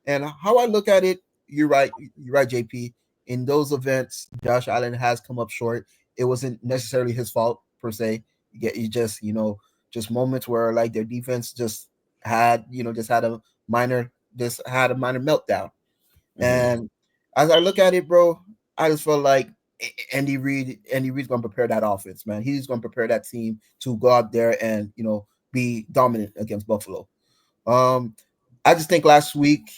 S3: And how I look at it, you're right, JP. In those events, Josh Allen has come up short. It wasn't necessarily his fault per se. You just just moments where like their defense just had a minor meltdown.
S4: Mhm.
S3: And as I look at it, bro, I just felt like Andy Reid's gonna prepare that offense, man. He's gonna prepare that team to go out there and be dominant against Buffalo. Um, I just think last week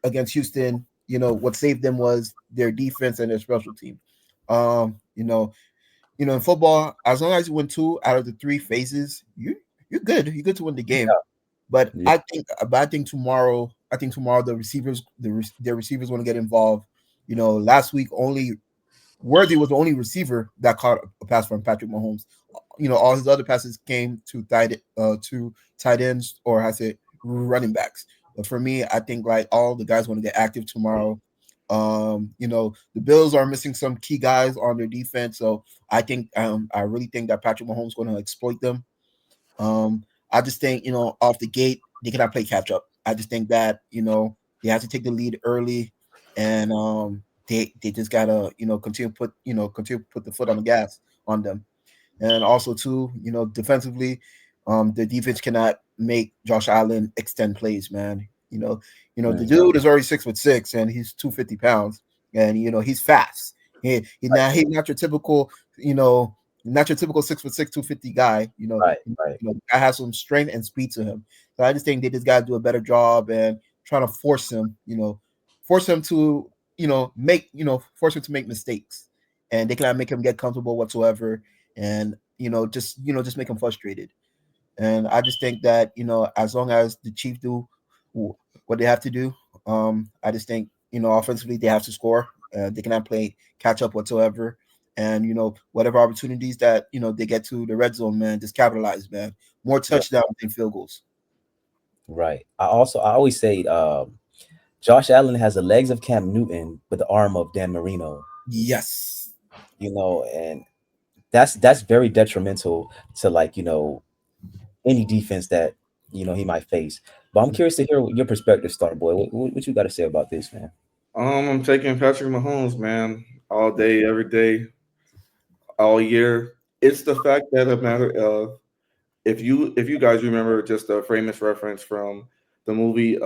S3: against Houston, what saved them was their defense and their special team. Um, you know, in football, as long as you win two out of the three phases, you're good. You're good to win the game. But
S4: Yeah.
S3: I think tomorrow their receivers want to get involved. Last week only Worthy was the only receiver that caught a pass from Patrick Mahomes. All his other passes came to tight ends, or I say running backs. But for me, I think like all the guys want to get active tomorrow. The Bills are missing some key guys on their defense, so I really think that Patrick Mahomes is going to exploit them. um, I just think, off the gate, they cannot play catch up. I just think that, they have to take the lead early, and they just gotta, continue to put the foot on the gas on them. And also too, defensively, the defense cannot make Josh Allen extend plays, man. The
S4: Mhm.
S3: dude is already 6'6" and he's 250 pounds, and he's fast. He's not your typical, you know, not your typical 6'6", 250 guy.
S4: Right, right.
S3: I have some strength and speed to him. So I just think they just got to do a better job and trying to force him to, force him to make mistakes, and they cannot make him get comfortable whatsoever, and just make him frustrated. And I just think that as long as the Chiefs do what they have to do, I just think offensively they have to score. They cannot play catch up whatsoever. And whatever opportunities that they get to the red zone, man, just capitalize, man. More touchdowns than field goals.
S4: Right. I always say Josh Allen has the legs of Cam Newton, but the arm of Dan Marino.
S3: Yes.
S4: And that's very detrimental to any defense that he might face. But I'm curious to hear your perspective, Star Boy. What you got to say about this, man?
S5: I'm taking Patrick Mahomes, man, all day, every day, all year. It's the fact that a matter of if you guys remember just a famous reference from the movie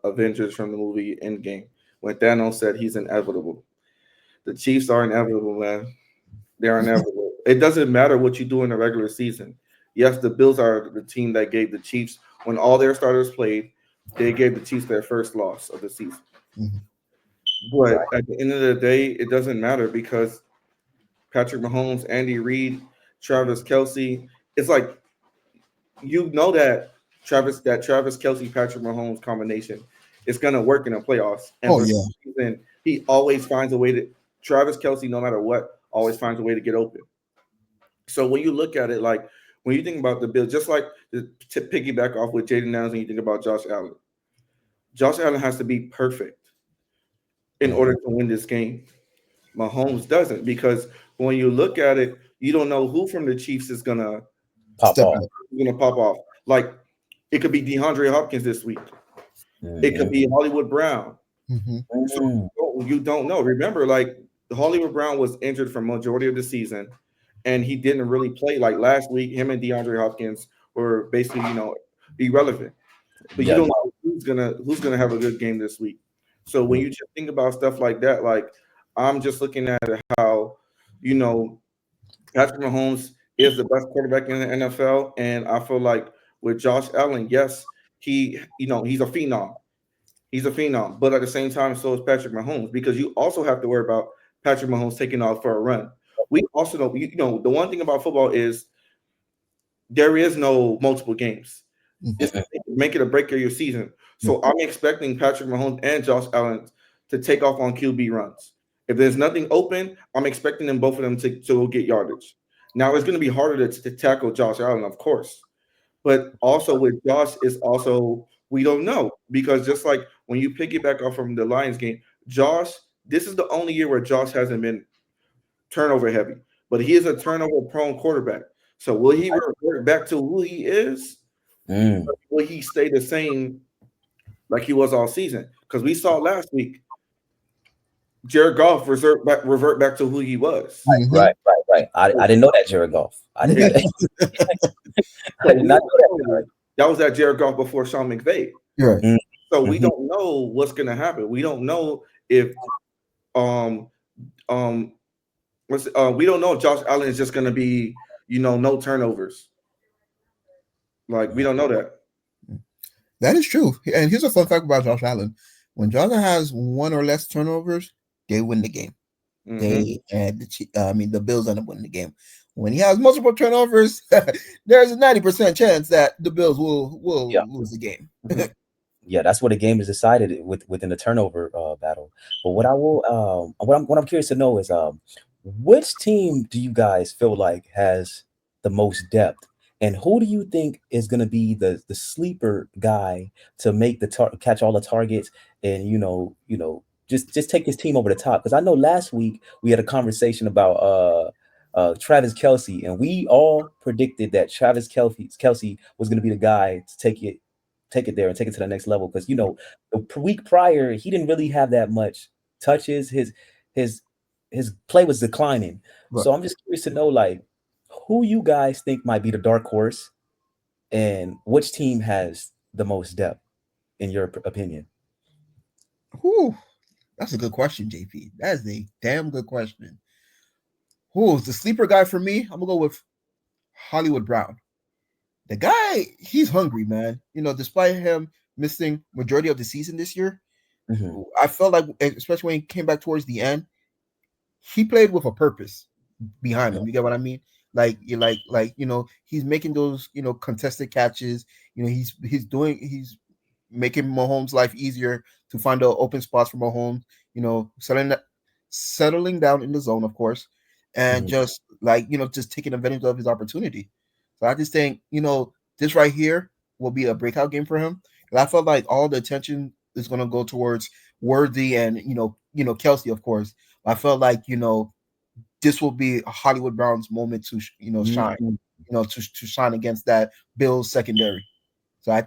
S5: Avengers, from the movie Endgame, when Thanos said he's inevitable. The Chiefs are inevitable, man. They're inevitable. It doesn't matter what you do in the regular season. Yes, the Bills are the team that gave the Chiefs, when all their starters played, they gave the Chiefs their first loss of the season.
S3: Mhm.
S5: But at the end of the day, it doesn't matter because Patrick Mahomes, Andy Reid, Travis Kelsey, it's like that Travis Kelsey, Patrick Mahomes combination is gonna work in the playoffs. And
S3: Oh
S5: for
S3: yeah.
S5: some reason, he always finds a way to Travis Kelsey, no matter what, always finds a way to get open. So when you look at it, like when you think about the Bills, just like to piggyback off with Jaden Downs, and you think about Josh Allen has to be perfect in order to win this game. Mahomes doesn't, because when you look at it, you don't know who from the Chiefs is
S4: Pop
S3: Step
S4: off.
S3: out.
S5: gonna pop off. Like it could be DeAndre Hopkins this week. It could
S4: Mhm.
S5: be Hollywood Brown.
S3: Hmm.
S5: So
S4: Mm.
S5: you don't know. Remember, like Hollywood Brown was injured for majority of the season, and he didn't really play. Like last week, him and DeAndre Hopkins were basically, irrelevant. But you
S4: Yeah,
S5: don't
S4: no.
S5: know who's gonna have a good game this week. So when
S4: Mm.
S5: you just think about stuff like that, like I'm just looking at how, you know, Patrick Mahomes is the best quarterback in the NFL, and I feel like with Josh Allen, yes, he's a phenom. He's a phenom, but at the same time, so is Patrick Mahomes, because you also have to worry about Patrick Mahomes taking off for a run. We also know, the one thing about football is there is no multiple games.
S3: Hmm.
S5: It's make it or break of your season. So I'm expecting Patrick Mahomes and Josh Allen to take off on QB runs. If there's nothing open, I'm expecting them, both of them, to get yardage. Now it's going to be harder to tackle Josh Allen, of course, but also with Josh is also, we don't know, because just like when you piggyback off from the Lions game, Josh, this is the only year where Josh hasn't been turnover heavy, but he is a turnover prone quarterback. So will he revert back to who he is?
S4: Mm.
S5: Will he stay the same like he was all season? Because we saw last week, Jared Goff revert back to who he was.
S3: Hmm.
S4: Right. I didn't know that, Jared Goff. I didn't.
S5: So
S4: I did
S5: we
S4: not
S5: don't
S4: know that,
S5: know.
S4: Jared.
S5: That was that Jared Goff before Sean McVay.
S3: You're right.
S4: Mm.
S5: So we
S4: Mhm.
S5: don't know what's gonna happen. We don't know if um um we don't know if Josh Allen is just gonna be, no turnovers. Like we don't know that.
S3: That is true. And here's a fun fact about Josh Allen: when Josh Allen has one or less turnovers, they win the game.
S5: Hmm.
S3: The Bills end up winning the game. When he has multiple turnovers, there's a 90% chance that the Bills will
S4: Yeah.
S3: lose the game.
S5: Hmm.
S4: Yeah, that's where the game is decided within the turnover battle. But what I'm curious to know is which team do you guys feel like has the most depth, and who do you think is going to be the sleeper guy to make catch all the targets, and just take his team over the top? Because I know last week we had a conversation about Travis Kelsey, and we all predicted that Travis Kelsey was going to be the guy to take it there and take it to the next level. Because the week prior he didn't really have that much touches. His his play was declining.
S3: But
S4: So I'm just curious to know, like, who you guys think might be the dark horse, and which team has the most depth in your opinion.
S3: whew, that's a good question, JP. That is a damn good question. Who's the sleeper guy for me? I'm gonna go with Hollywood Brown. The guy, he's hungry, man. Despite him missing majority of the season this year,
S4: Hmm.
S3: I felt like, especially when he came back towards the end, he played with a purpose behind him. You get what I mean? He's making those contested catches. He's making Mahomes' life easier to find the open spots for Mahomes. Settling down in the zone, of course, and just like just taking advantage of his opportunity. So I just think this right here will be a breakout game for him. And I felt like all the attention is going to go towards Worthy and Kelsey, of course. I felt like this will be Hollywood Brown's moment to shine, to shine against that Bills secondary. So I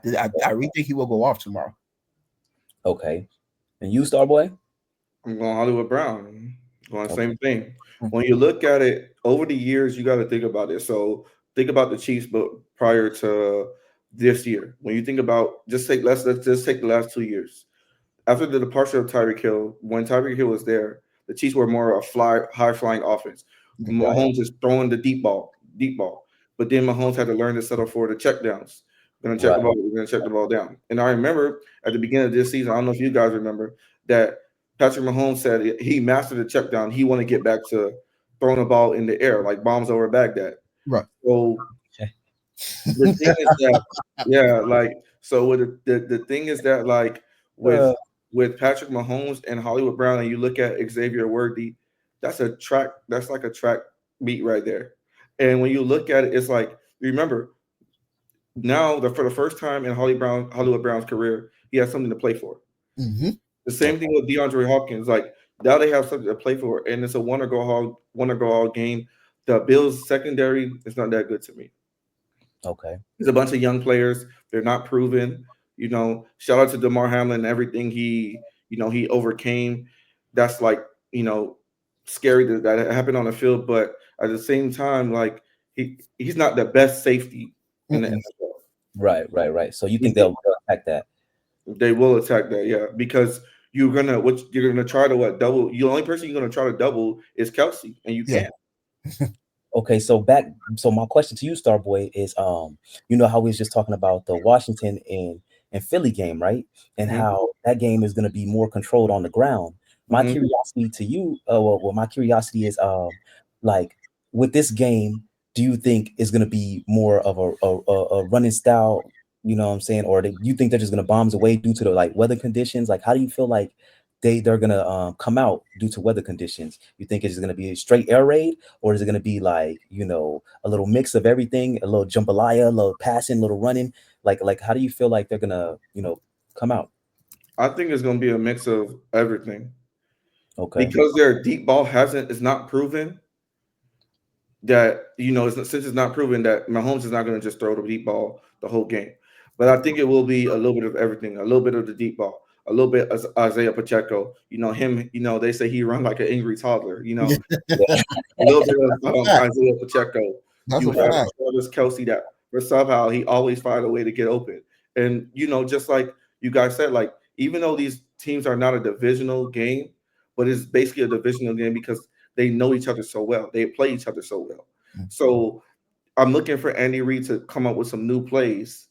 S3: really think he will go off tomorrow.
S4: Okay. And you, Starboy?
S5: I'm going Hollywood Brown. Going
S4: Okay.
S5: same thing. When you look at it over the years, you got to think about it. So think about the Chiefs, but prior to this year, when you think about let's just take the last 2 years. After the departure of Tyreek Hill, when Tyreek Hill was there, the Chiefs were more a high flying offense. Mahomes is throwing the deep ball. But then Mahomes had to learn to settle for the checkdowns. We're gonna check the ball. We're gonna check the ball down. And I remember at the beginning of this season, I don't know if you guys remember that Patrick Mahomes said he mastered the check down. He want to get back to throwing the ball in the air like bombs over Baghdad.
S3: Right.
S5: So the thing is that, yeah, like so. With the thing is that like with Patrick Mahomes and Hollywood Brown, and you look at Xavier Worthy, that's like a track beat right there. And when you look at it, it's like remember now for the first time in Hollywood Brown's career, he has something to play for.
S3: Mm-hmm.
S5: The same thing with DeAndre Hopkins. Like now they have something to play for, and it's a one or go all game. The Bills secondary is not that good to me.
S4: Okay.
S5: There's a bunch of young players. They're not proven. Shout out to DeMar Hamlin and everything he overcame. That's like, scary that happened on the field. But at the same time, like he's not the best safety in the NFL.
S4: Right. So you think they'll attack that?
S5: They will attack that, yeah, because you're gonna try to double. The only person you're gonna try to double is Kelsey, and you can't.
S4: Okay, so my question to you, Starboy, is you know how we was just talking about the Washington and Philly game, right? And how that game is gonna be more controlled on the ground. My curiosity to you, my curiosity is like with this game, do you think is gonna be more of a running style? You know what I'm saying? Or do you think they're just gonna bombs away due to the like weather conditions? Like, how do you feel like they're gonna come out due to weather conditions? You think it's gonna be a straight air raid, or is it gonna be like a little mix of everything, a little jambalaya, a little passing, a little running? Like how do you feel like they're gonna come out?
S5: I think it's gonna be a mix of everything.
S4: Okay.
S5: Because their deep ball is not proven. That since it's not proven that Mahomes is not going to just throw the deep ball the whole game, but I think it will be a little bit of everything, a little bit of the deep ball, a little bit of Isaiah Pacheco. Him. They say he run like an angry toddler. A little bit of Isaiah Pacheco.
S3: That's
S5: You
S3: a
S5: have
S3: fact.
S5: Travis Kelsey but somehow he always find a way to get open. And just like you guys said, like even though these teams are not a divisional game, but it's basically a divisional game because they know each other so well. They play each other so well. So I'm looking for Andy Reid to come up with some new plays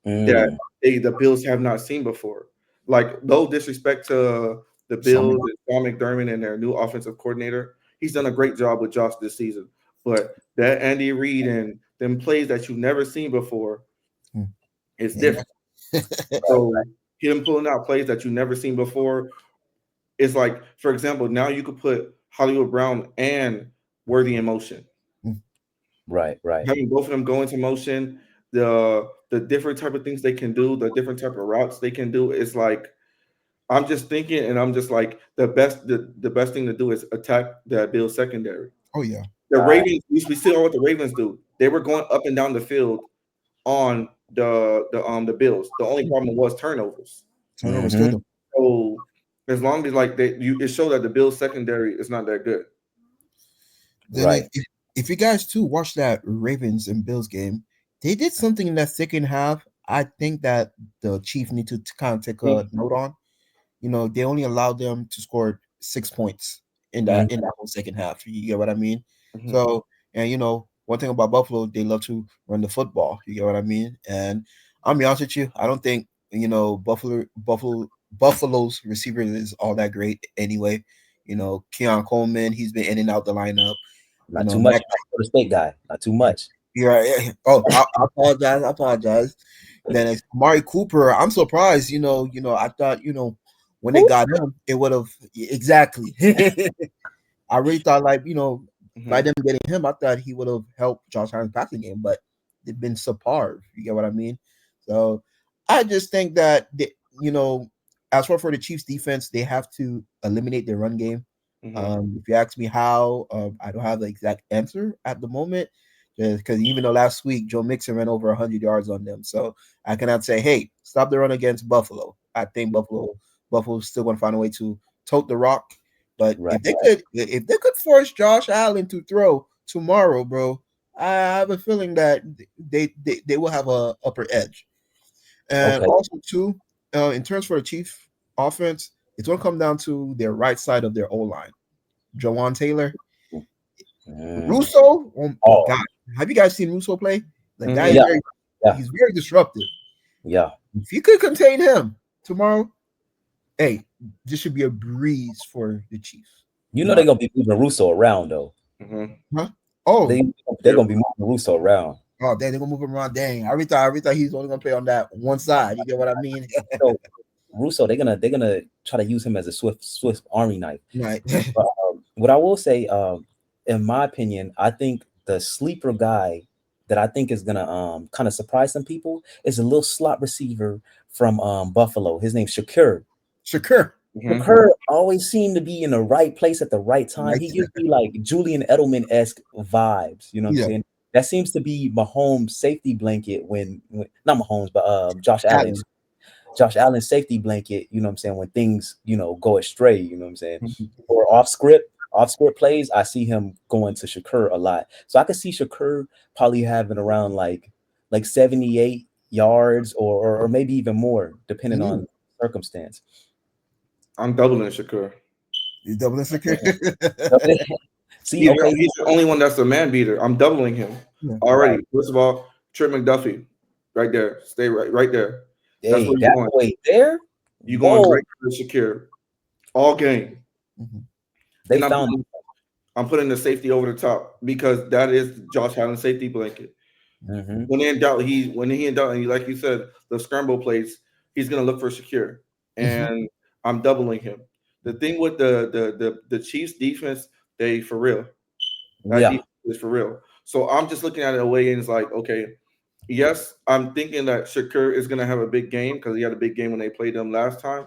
S5: that the Bills have not seen before. Like no disrespect to the Bills and Sean McDermott and their new offensive coordinator. He's done a great job with Josh this season. But that Andy Reid and them plays that you've never seen before, it's different. So him pulling out plays that you've never seen before. It's like, for example, now you could put Hollywood Brown and Worthy in motion.
S4: Right.
S5: Having both of them go into motion, the different type of things they can do, the different type of routes they can do, is like I'm just thinking, and I'm just like the best thing to do is attack the Bills secondary.
S3: Oh yeah.
S5: The Ravens, we see what the Ravens do. They were going up and down the field on the Bills. The only problem was turnovers.
S3: Turnovers killed them.
S5: So as long as like it showed that the Bills secondary is not that good.
S3: Then if you guys too watch that Ravens and Bills game, they did something in that second half. I think that the Chiefs need to kind of take a note on. They only allowed them to score 6 points in that whole second half. You get what I mean? So, and one thing about Buffalo, they love to run the football. You get what I mean? And I'll be honest with you, I don't think Buffalo's receiver is all that great anyway. Keon Coleman, he's been in and out the lineup.
S4: Not too much for the state guy. Not too much.
S3: Yeah. Oh, I apologize. Then it's Amari Cooper. I'm surprised. I thought when they got him, it would have exactly. I really thought like By
S5: Mhm.
S3: them getting him, I thought he would have helped Josh Allen's passing game, but they've been subpar. You get what I mean? So I just think that you know, as for the Chiefs defense, they have to eliminate their run game.
S5: Mhm.
S3: If you ask me how, I don't have the exact answer at the moment, because even though last week Joe Mixon ran over 100 yards on them, so I cannot say, hey, stop the run against Buffalo. I think Buffalo's still going to find a way to tote the rock. But
S4: Right.
S3: if they could force Josh Allen to throw tomorrow, bro, I have a feeling that they will have a upper edge. And
S4: Okay.
S3: also too, in terms for the Chief offense, it's going to come down to their right side of their O line. Jawan Taylor,
S4: Mm.
S3: Russo. Oh
S4: Oh,
S3: God, have you guys seen Russo play? The guy is
S5: Mhm.
S4: yeah,
S3: very
S4: yeah,
S3: he's very disruptive.
S4: yeah.
S3: If you could contain him tomorrow, hey, this should be a breeze for the Chiefs.
S4: You know
S3: No,
S4: they're gonna be moving Russo around though.
S5: Mhm.
S3: huh? Oh,
S4: They they're
S5: Yep.
S4: gonna be moving Russo around.
S3: oh, dang, they're gonna move him around. Dang, every time he's only gonna play on that one side. You get what I mean?
S4: So Russo, they're gonna try to use him as a Swift Army knife.
S3: Right.
S4: But what I will say, in my opinion, I think the sleeper guy that I think is gonna kind of surprise some people is a little slot receiver from Buffalo. His name's Shakur.
S3: Shakur.
S5: Mhm.
S4: Shakur always seemed to be in the right place at the right time.
S3: Right.
S4: He gives me like Julian Edelman-esque vibes. You know what I'm
S3: Yeah.
S4: saying? That seems to be Mahomes' safety blanket when not Mahomes, but Josh Allen's
S3: Allen.
S4: Safety blanket, you know what I'm saying, when things, go astray, you know what I'm saying?
S3: Mhm.
S4: Or off script plays, I see him going to Shakur a lot. So I could see Shakur probably having around like 78 yards or maybe even more, depending
S3: Ooh,
S4: on circumstance.
S5: I'm doubling Shakur.
S3: he's doubling Shakur.
S4: See, okay,
S5: He's the only one that's a man beater. I'm doubling him
S3: Yeah.
S4: right.
S5: already. First of all, Trent McDuffie, right there. Stay right there. That's
S4: Hey,
S5: where you're
S4: that
S5: going.
S4: boy there,
S5: You're going
S4: whoa,
S5: Drake to Shakir all game.
S3: Mhm.
S4: they
S5: Then
S4: found
S5: I'm putting the safety over the top because that is Josh Allen's safety blanket.
S4: Mhm.
S5: When he in doubt, and like you said, the scramble plays, he's gonna look for Shakir,
S3: Mhm.
S5: and I'm doubling him. The thing with the Chiefs defense, they for real. That
S4: Yeah,
S5: defense is for real. So I'm just looking at it away, and it's like, okay, yes, I'm thinking that Shakur is gonna have a big game because he had a big game when they played them last time,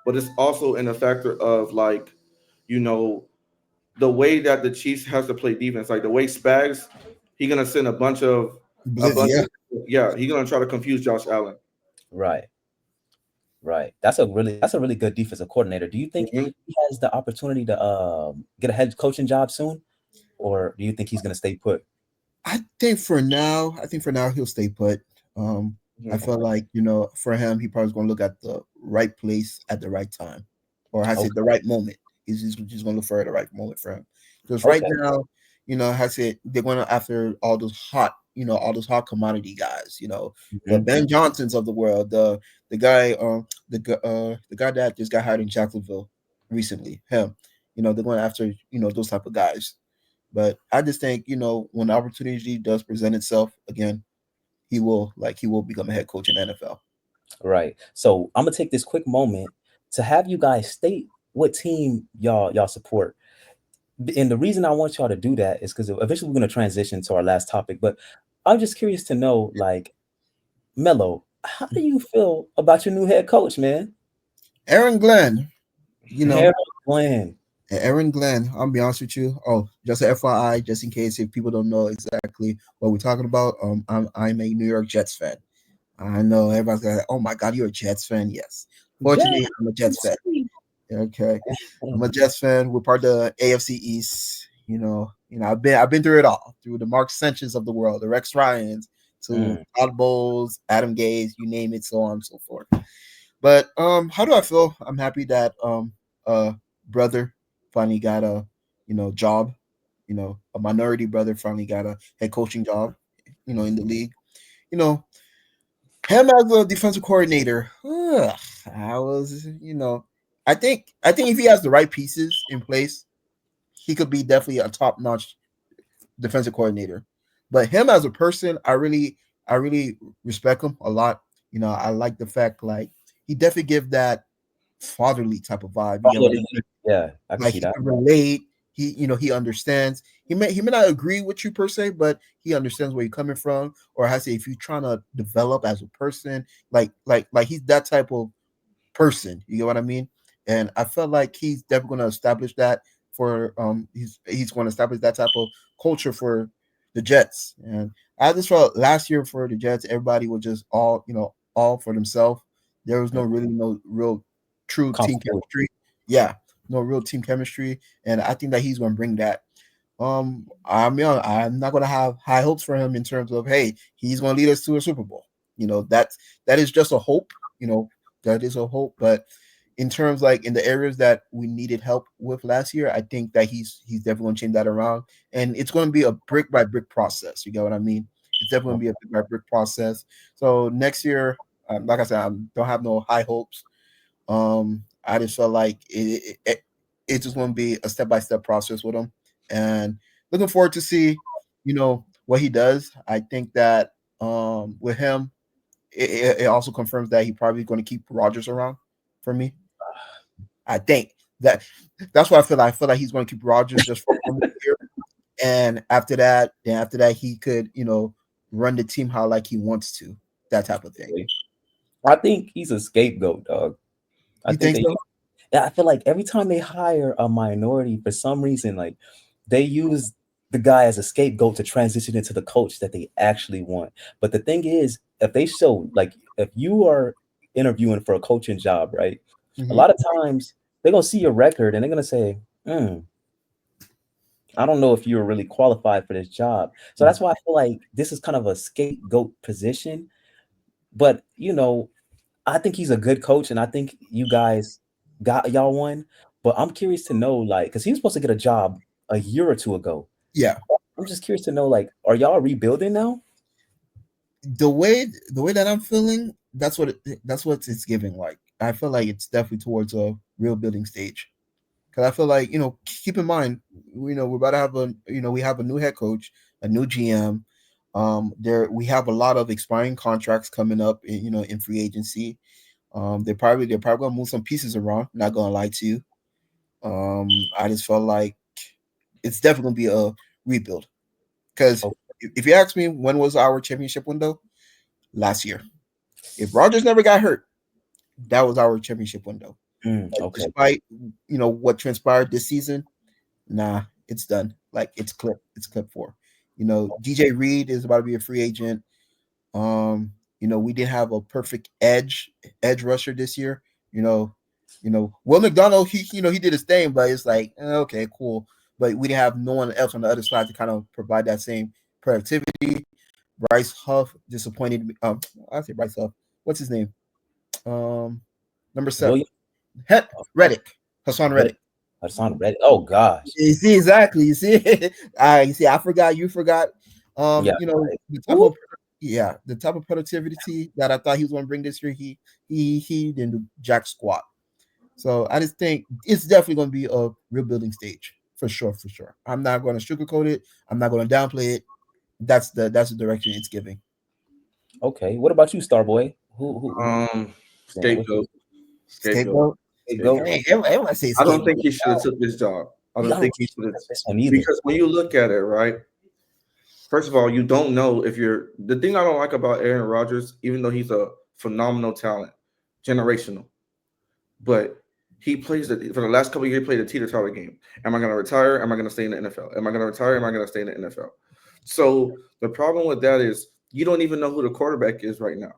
S5: but it's also in a factor of like, you know, the way that the Chiefs has to play defense, like the way Spags, he gonna send a bunch
S3: Yeah.
S5: yeah, he gonna try to confuse Josh Allen.
S4: right. Right. That's a really good defensive coordinator. Do you think
S5: Mhm.
S4: he has the opportunity to get a head coaching job soon, or do you think he's going to stay put?
S3: I think for now he'll stay put. I
S5: Mhm.
S3: feel like for him, he probably going to look at the right place at the right time, or has it the
S4: Okay.
S3: right moment. He's just going to look for the right moment for him. Because right
S4: Okay.
S3: now, has it they're going after all those hot commodity guys. The
S4: Mhm.
S3: Ben Johnsons of the world, the guy, the guy that just got hired in Jacksonville recently. Him, they're going after those type of guys. But I just think, when the opportunity does present itself again, he will become a head coach in the NFL.
S4: Right. So I'm gonna take this quick moment to have you guys state what team y'all support. And the reason I want y'all to do that is because eventually we're gonna transition to our last topic. But I'm just curious to know, like, Mello, how do you feel about your new head coach, man?
S3: Aaron Glenn, you know,
S4: Harold Glenn.
S3: Aaron Glenn, I'll be honest with you. Oh, just a FYI, just in case if people don't know exactly what we're talking about, I'm a New York Jets fan. I know everybody's like, oh my God, you're a Jets fan. Yes. Fortunately,
S4: Jay,
S3: I'm a Jets fan.
S4: sweet.
S3: Okay. I'm a Jets fan. We're part of the AFC East. I've been through it all, through the Mark Sanchez of the world, the Rex Ryans, to
S4: Mm,
S3: Todd Bowles, Adam Gaze, you name it, so on and so forth. But how do I feel? I'm happy that brother finally got a job. A minority brother finally got a head coaching job. In the league. You know, him as a defensive coordinator. I was, I think if he has the right pieces in place, he could be definitely a top notch defensive coordinator. But him as a person, I really respect him a lot. I like the fact like he definitely give that fatherly type of vibe. You get what I mean?
S4: yeah, I can
S3: Like
S4: see
S3: he
S4: that.
S3: can relate. he understands. He may not agree with you per se, but he understands where you're coming from. Or I say, if you're trying to develop as a person, like he's that type of person. You get what I mean? And I felt like he's definitely going to establish that for he's going to establish that type of culture for the Jets. And I just felt last year for the Jets, everybody was just all for themselves. There was no real true team
S4: Comfortable.
S3: chemistry. Yeah, no real team chemistry, and I think that he's going to bring that. I'm not going to have high hopes for him in terms of, hey, he's going to lead us to a Super Bowl. That is just a hope. That is a hope. But in terms, like, in the areas that we needed help with last year, I think that he's definitely going to change that around, and it's going to be a brick by brick process. You get what I mean? It's definitely going to be a brick by brick process. So next year, like I said, I don't have no high hopes. I just felt like it's just going to be a step by step process with him, and looking forward to see, what he does. I think that with him, it also confirms that he probably going to keep Rogers around for me. I think that that's what I feel like. I feel like he's going to keep Rogers just for 1 year, and after that, he could run the team how like he wants to, that type of thing.
S4: I think he's a scapegoat, dog. I
S3: You
S4: think
S3: think
S4: they
S3: so?
S4: Yeah, I feel like every time they hire a minority for some reason, like they use the guy as a scapegoat to transition into the coach that they actually want. But the thing is, if they show, like, if you are interviewing for a coaching job, right? A
S3: Hmm.
S4: lot of times they're gonna see your record and they're gonna say, I don't know if you're really qualified for this job. So that's why I feel like this is kind of a scapegoat position. But I think he's a good coach, and I think you guys got y'all one. But I'm curious to know, like, because he was supposed to get a job a year or two ago.
S3: Yeah.
S4: I'm just curious to know, like, are y'all rebuilding now?
S3: The way that I'm feeling, that's what it's giving. Like, I feel like it's definitely towards a real building stage. Because I feel like, keep in mind, we're about to have we have a new head coach, a new GM. There we have a lot of expiring contracts coming up in free agency. They're probably gonna move some pieces around. Not gonna lie to you. I just felt like it's definitely gonna be a rebuild. Because
S4: Oh,
S3: if you ask me, when was our championship window? Last year. If Rogers never got hurt, that was our championship window. But
S4: okay.
S3: despite what transpired this season, nah, it's done. Like, it's clip. It's clip four. DJ Reed is about to be a free agent. We didn't have a perfect edge rusher this year. Will McDonald, he did his thing, but it's like, okay, cool. But we didn't have no one else on the other side to kind of provide that same productivity. Bryce Huff disappointed me. I say Bryce Huff. What's his name? Number 7.
S4: William
S3: Reddick. Hassan
S4: Reddick.
S3: Reddick.
S4: Hassan Reddick. Oh gosh.
S3: You see, exactly. You see, I forgot. You forgot.
S4: Yeah.
S3: The type
S4: Who?
S3: of the type of productivity that I thought he was going to bring this year. He didn't do jack squat. So I just think it's definitely going to be a real building stage for sure. For sure. I'm not going to sugarcoat it. I'm not going to downplay it. That's the direction it's giving.
S4: Okay. What about you, Starboy? Who man, what's your
S5: Scapegoat, scapegoat,
S3: Scapegoat.
S4: scapegoat?
S5: scapegoat.
S3: Everyone say
S5: I don't
S3: scapegoat.
S5: think he should have took this job. I
S4: I
S5: don't
S4: don't
S5: think he should have,
S4: this one either.
S5: because when you look at it, right? First of all, you don't know if you're the thing I don't like about Aaron Rodgers, even though he's a phenomenal talent, generational, but he plays for the last couple of years. He played a teeter totter game. Am I going to retire? Am I going to stay in the NFL? Am I going to retire? Am I going to stay in the NFL? So the problem with that is you don't even know who the quarterback is right now.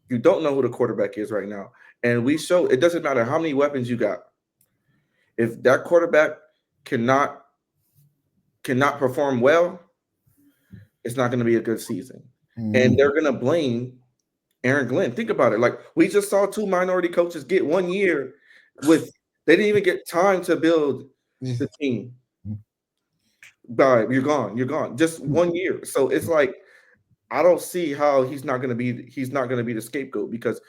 S5: You don't know who the quarterback is right now, and we show it doesn't matter how many weapons you got. If that quarterback cannot perform well, it's not going to be a good season. And
S3: Mhm.
S5: they're going to blame Aaron Glenn. Think about it. Like, we just saw 2 minority coaches get 1 year with they didn't even get time to build the team. Bye, you're gone. You're gone. Just 1 year. So it's like I don't see how he's not going to be the scapegoat, because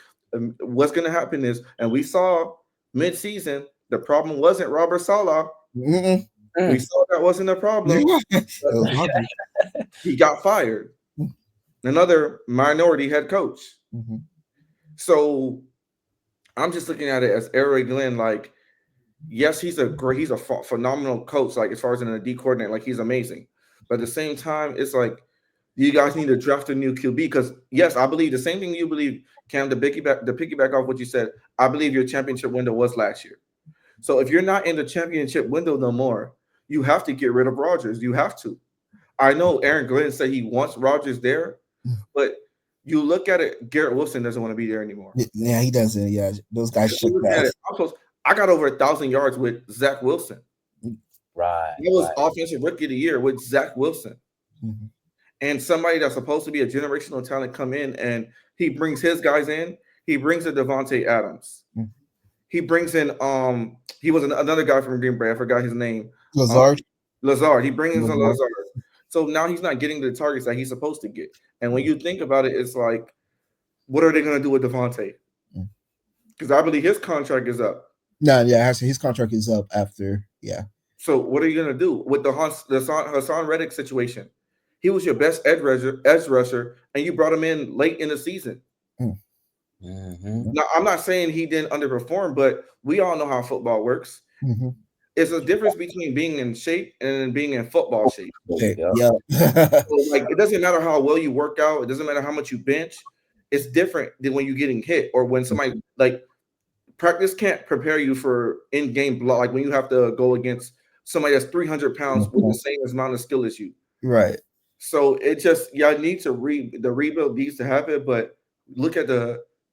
S5: what's going to happen is, and we saw mid-season, the problem wasn't Robert Saleh.
S3: Mhm.
S5: We
S4: Mm,
S5: saw that wasn't a problem.
S3: It was Rodgers.
S5: He got fired. Another minority head coach.
S3: Mhm.
S5: So I'm just looking at it as Aaron Glenn, like, Yes, he's a phenomenal coach. Like as far as in a D coordinator, like he's amazing. But at the same time, it's like you guys need to draft a new QB because yes, I believe the same thing you believe, Cam. The piggyback off what you said, I believe your championship window was last year. So if you're not in the championship window no more, you have to get rid of Rodgers. You have to. I know Aaron Glenn said he wants Rodgers there, but you look at it, Garrett Wilson doesn't want to be there anymore.
S3: Yeah, he doesn't. Yeah, those guys
S5: You
S3: shit
S5: look at it,
S3: fast.
S5: I got over 1,000 yards with Zach Wilson.
S4: Right,
S5: He was
S4: right.
S5: offensive rookie of the year with Zach Wilson.
S3: Mhm.
S5: And somebody that's supposed to be a generational talent come in and he brings his guys in. He brings in Devontae Adams.
S3: Mhm.
S5: He brings in he was another guy from Green Bay. I forgot his name. Um,
S3: Lazard.
S5: Lazard. He brings in
S3: Lazard.
S5: Lazard. So now he's not getting the targets that he's supposed to get. And when you think about it, it's like, what are they going to do with Devontae?
S3: Mm.
S5: Because I believe his contract is up.
S3: No, yeah, actually, his contract is up after. Yeah.
S5: So what are you going to do with the Hassan Reddick situation? He was your best edge rusher, and you brought him in late in the season.
S3: Mm.
S5: Now, I'm not saying he didn't underperform, but we all know how football works.
S3: Mm-hmm.
S5: It's a difference between being in shape and being in football shape.
S3: Okay.
S4: Yeah.
S3: Yeah.
S5: So, like, it doesn't matter how well you work out. It doesn't matter how much you bench. It's different than when you're getting hit or when somebody like practice can't prepare you for in-game block. Like when you have to go against somebody that's 300 pounds with the same amount of skill as you.
S3: Right.
S5: So it just y'all need to the rebuild needs to happen. But look at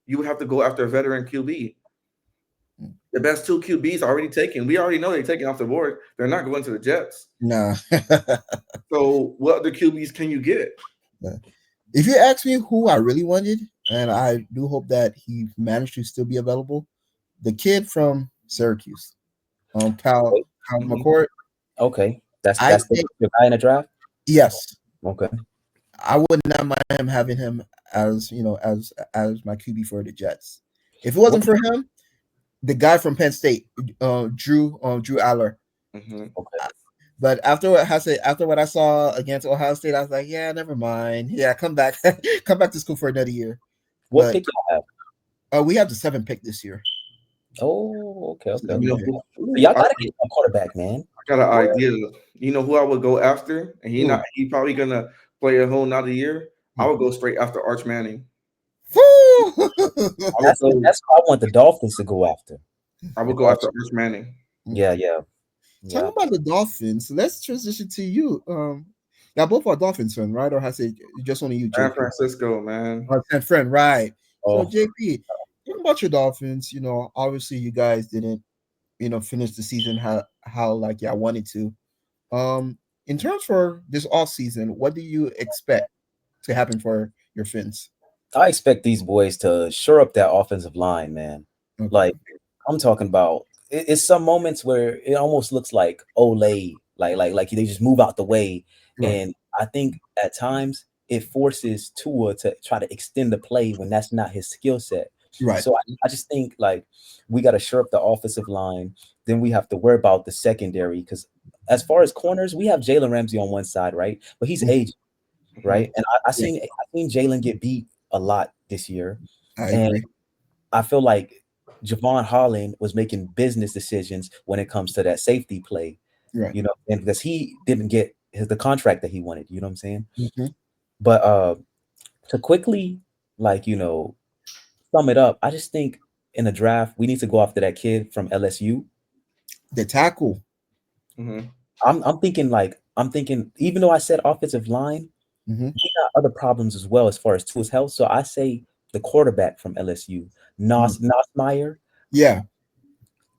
S5: you would have to go after a veteran QB. The best two QBs already taken. We already know they're taken off the board. They're not going to the Jets.
S3: No.
S5: So what other QBs can you get?
S3: If you ask me who I really wanted, and I do hope that he managed to still be available, the kid from Syracuse, Cal McCourt.
S4: Okay, that's
S3: I
S4: the
S3: think
S4: guy in the draft.
S3: yes,
S4: Okay,
S3: I would not mind him having him as as my QB for the Jets. If it wasn't for him, the guy from Penn State, Drew Aller.
S5: Mm-hmm.
S4: okay.
S3: But after what I saw against Ohio State, I was like, yeah, never mind. Yeah, come back, come back to school for another year.
S4: What
S3: But
S4: pick y'all have?
S3: we have the 7th pick this year.
S4: Oh, okay.
S5: You know,
S4: Y'all gotta get a quarterback, man.
S5: I got an idea. You know who I would go after, and
S3: Who?
S5: he probably gonna play a whole another year. I would go straight after Arch Manning.
S4: That's who I want the Dolphins to go after.
S5: I would go after Arch Manning.
S4: Yeah.
S3: Talking about the Dolphins, let's transition to you. Now both are Dolphins fan, right? Or has it just only you,
S5: San
S3: JP?
S5: Francisco, man.
S3: San Fran, right?
S4: Oh.
S3: So JP, talking about your Dolphins, obviously you guys didn't, finish the season how like y'all wanted to. In terms for this off season, what do you expect to happen for your Fins?
S4: I expect these boys to shore up that offensive line, man.
S3: Okay.
S4: Like I'm talking about, it's some moments where it almost looks like Olay, like they just move out the way,
S3: Right.
S4: and I think at times it forces Tua to try to extend the play when that's not his skill set.
S3: Right.
S4: So I just think like we got to shore up the offensive line. Then we have to worry about the secondary because as far as corners, we have Jalen Ramsey on one side, right? But he's aged, right? And I seen Jalen get beat a lot this year.
S3: I
S4: and
S3: agree.
S4: I feel like Javon Holland was making business decisions when it comes to that safety play,
S3: Right.
S4: and because he didn't get the contract that he wanted, you know what I'm saying?
S3: Mm-hmm.
S4: But to quickly, like, sum it up, I just think in the draft, we need to go after that kid from LSU.
S3: The tackle.
S5: Mm-hmm.
S4: I'm thinking, even though I said offensive line,
S3: Mm-hmm.
S4: we got other problems as well as far as Tua's health. So I say the quarterback from LSU, Nosmeyer.
S3: Yeah.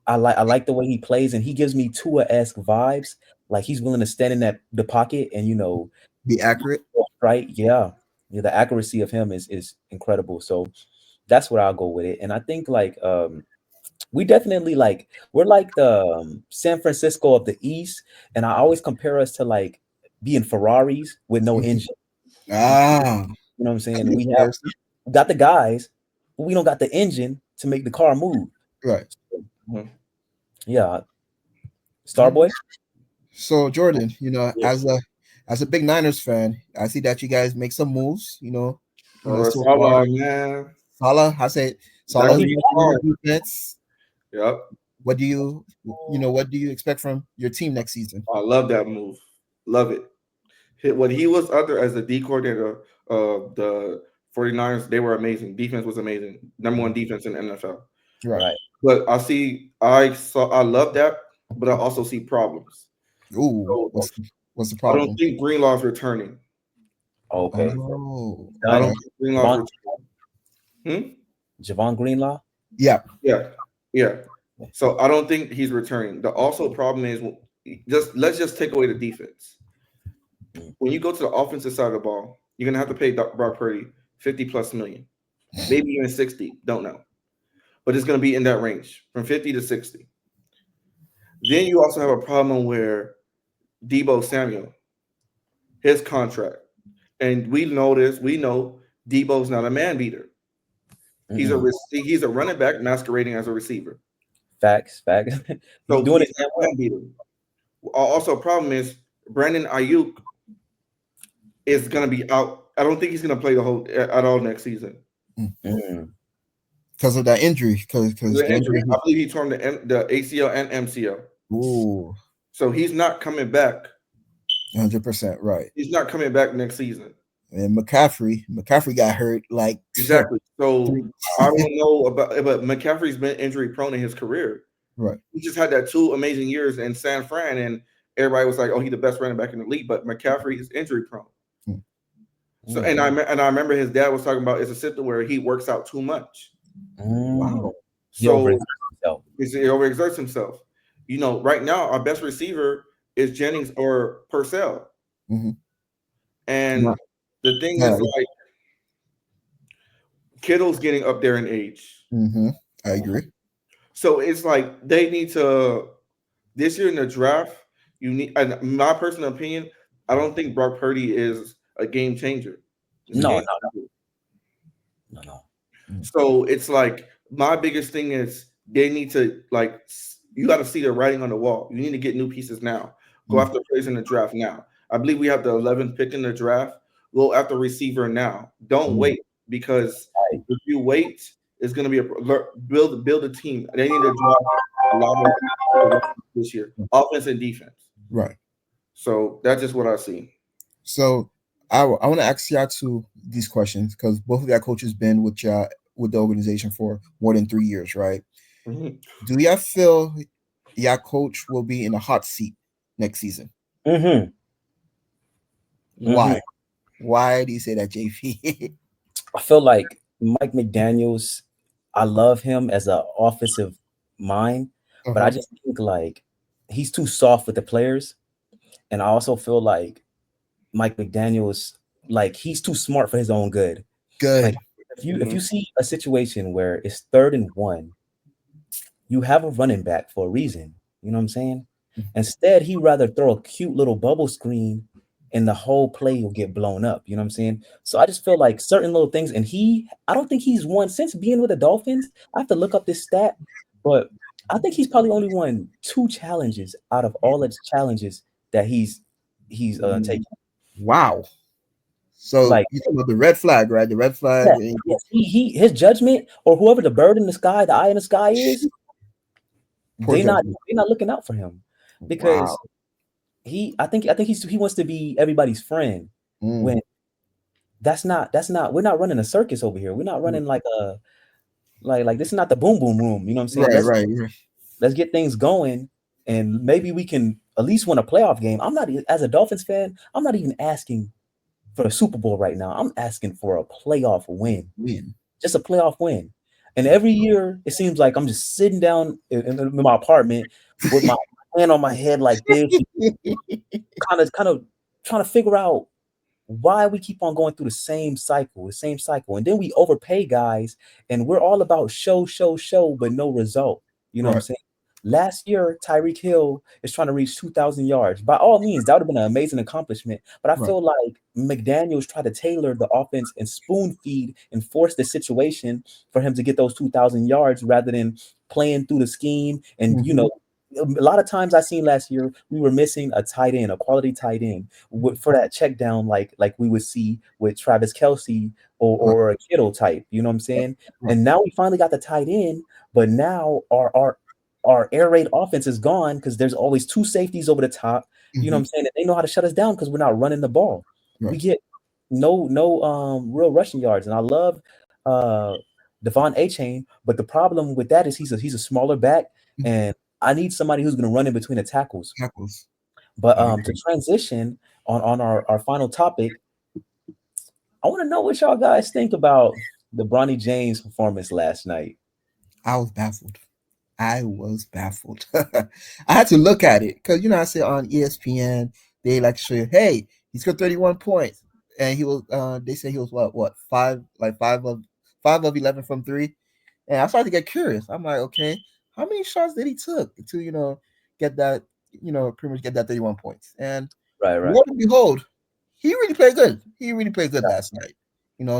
S4: I like the way he plays, and he gives me Tua-esque vibes. Like he's willing to stand in the pocket and
S3: Be accurate.
S4: Right? Yeah. The accuracy of him is incredible. So that's where I'll go with it. And I think like we definitely we're like the San Francisco of the East, and I always compare us to like being Ferraris with no engine.
S3: Ah.
S4: You know what I'm saying? We got the guys, but we don't got the engine to make the car move.
S3: Right.
S4: Yeah. Starboy.
S3: So Jordan, as a big Niners fan, I see that you guys make some moves.
S5: Salah, man.
S3: Salah, I say Salah defense.
S5: Yep.
S3: what do you expect from your team next season?
S5: I love that move. Love it. What he was under as the D coordinator of the 49ers, they were amazing. Defense was amazing. Number one defense in the NFL.
S3: Right.
S4: Right.
S5: But I love that, but I also see problems.
S3: Ooh,
S5: So
S3: what's the
S5: I don't
S3: problem?
S5: think Greenlaw's returning.
S4: Okay.
S3: Oh,
S5: I
S3: okay.
S5: don't think Greenlaw's
S4: Javon,
S5: returning.
S4: Javon Greenlaw.
S3: Yeah.
S5: Yeah, yeah. So I don't think he's returning. The also problem is let's just take away the defense. When you go to the offensive side of the ball, you're gonna have to pay Brock Purdy 50 plus million, maybe even 60. Don't know, but it's gonna be in that range from 50 to 60. Then you also have a problem where Debo Samuel, his contract, and we know this. We know Debo's not a man beater. He's
S4: Mm-mm.
S5: he's a running back masquerading as a receiver.
S4: Facts. He's
S5: So
S4: doing
S5: he's
S4: it.
S5: not a man beater. Also, problem is Brandon Ayuk is going to be out. I don't think he's going to play the whole at all next season.
S4: Mm.
S3: Because of that injury. Because
S5: The injury, I believe he torn the ACL and MCL.
S3: Ooh,
S5: So he's not coming back.
S3: 100% right.
S5: He's not coming back next season.
S3: And McCaffrey got hurt like
S5: Exactly. So I don't know but McCaffrey's been injury prone in his career.
S3: right.
S5: He just had that 2 amazing years in San Fran, and everybody was like, "Oh, he's the best running back in the league." But McCaffrey is injury prone. So, and I remember his dad was talking about it's a system where he works out too much.
S3: Wow.
S4: He
S5: So
S4: overexerts himself.
S5: he overexerts himself. Right now our best receiver is Jennings or Purcell.
S3: Mhm.
S5: And
S3: Right.
S5: the thing
S3: Yeah.
S5: is, like, Kittle's getting up there in age.
S3: I agree.
S5: So it's like they need to this year in the draft. You need, in my personal opinion, I don't think Brock Purdy is a game changer. He's a
S4: No.
S5: game changer.
S3: Mm.
S5: So it's like my biggest thing is they need to, like, you got to see the writing on the wall. You need to get new pieces now. Go after players in the draft now. I believe we have the 11th pick in the draft. Go after receiver now. Don't wait, because if you wait, it's going to be build a team. They need to draft a lot of this year, offense and defense.
S3: Right.
S5: So that's just what I see.
S3: So I want to ask y'all two these questions because both of y'all coaches been with y'all with the organization for more than 3 years, right?
S5: Mhm.
S3: Do y'all feel y'all coach will be in a hot seat next season?
S4: Mm-hmm.
S3: Why? Why do you say that, JP?
S4: I feel like Mike McDaniels, I love him as an offensive mind, but I just think like he's too soft with the players. And I also feel like Mike McDaniels, like he's too smart for his own good.
S3: Good.
S4: Like if you see a situation where it's 3rd and 1, you have a running back for a reason. You know what I'm saying? Instead, he'd rather throw a cute little bubble screen and the whole play will get blown up. You know what I'm saying? So I just feel like certain little things, and I don't think he's won since being with the Dolphins. I have to look up this stat, but I think he's probably only won 2 challenges out of all the challenges that he's taken.
S3: Wow. So
S4: Like,
S3: you talking about the red flag, right? The red flag.
S4: yes, his judgment, or whoever the bird in the sky, the eye in the sky is, they're not looking out for him because I think he wants to be everybody's friend when that's not we're not running a circus over here. We're not running like a like this is not the boom boom room. You know what I'm saying?
S3: Right.
S4: Let's get things going, and maybe we can at least win a playoff game. I'm not, as a Dolphins fan, I'm not even asking for a Super Bowl right now. I'm asking for a playoff win. Just a playoff win. And every year it seems like I'm just sitting down in my apartment with my hand on my head like this, kind of trying to figure out why we keep on going through the same cycle, and then we overpay guys, and we're all about show, but no result. You know what I'm saying? Last year, Tyreek Hill is trying to reach 2,000 yards. By all means, that would have been an amazing accomplishment. But I feel like McDaniels tried to tailor the offense and spoon feed and force the situation for him to get those 2,000 yards rather than playing through the scheme. And, a lot of times I seen last year, we were missing a tight end, a quality tight end for that check down, like we would see with Travis Kelce or a Kittle type. You know what I'm saying? And now we finally got the tight end, but now our our air raid offense is gone because there's always two safeties over the top. You know what
S3: Hmm.
S4: I'm saying? And they know how to shut us down because we're not running the ball. We
S3: Right.
S4: get no real rushing yards. And I love uh Devon A Chain, but the problem with that is he's a smaller back,
S3: Mhm.
S4: and I need somebody who's gonna run in between the tackles.
S3: Tackles.
S4: But
S3: I
S4: to
S3: agree.
S4: transition on our final topic, I want to know what y'all guys think about the Bronny James performance last night.
S3: I was baffled. I was baffled. I had to look at it because I say on ESPN they like to show you, hey, he's got 31 points, and he was. They say he was what five, like five of 11 from three, and I started to get curious. I'm like, okay, how many shots did he took to get that pretty much get that 31 points? And
S4: Right, right.
S3: lo and behold, he really played good. He really played good last night.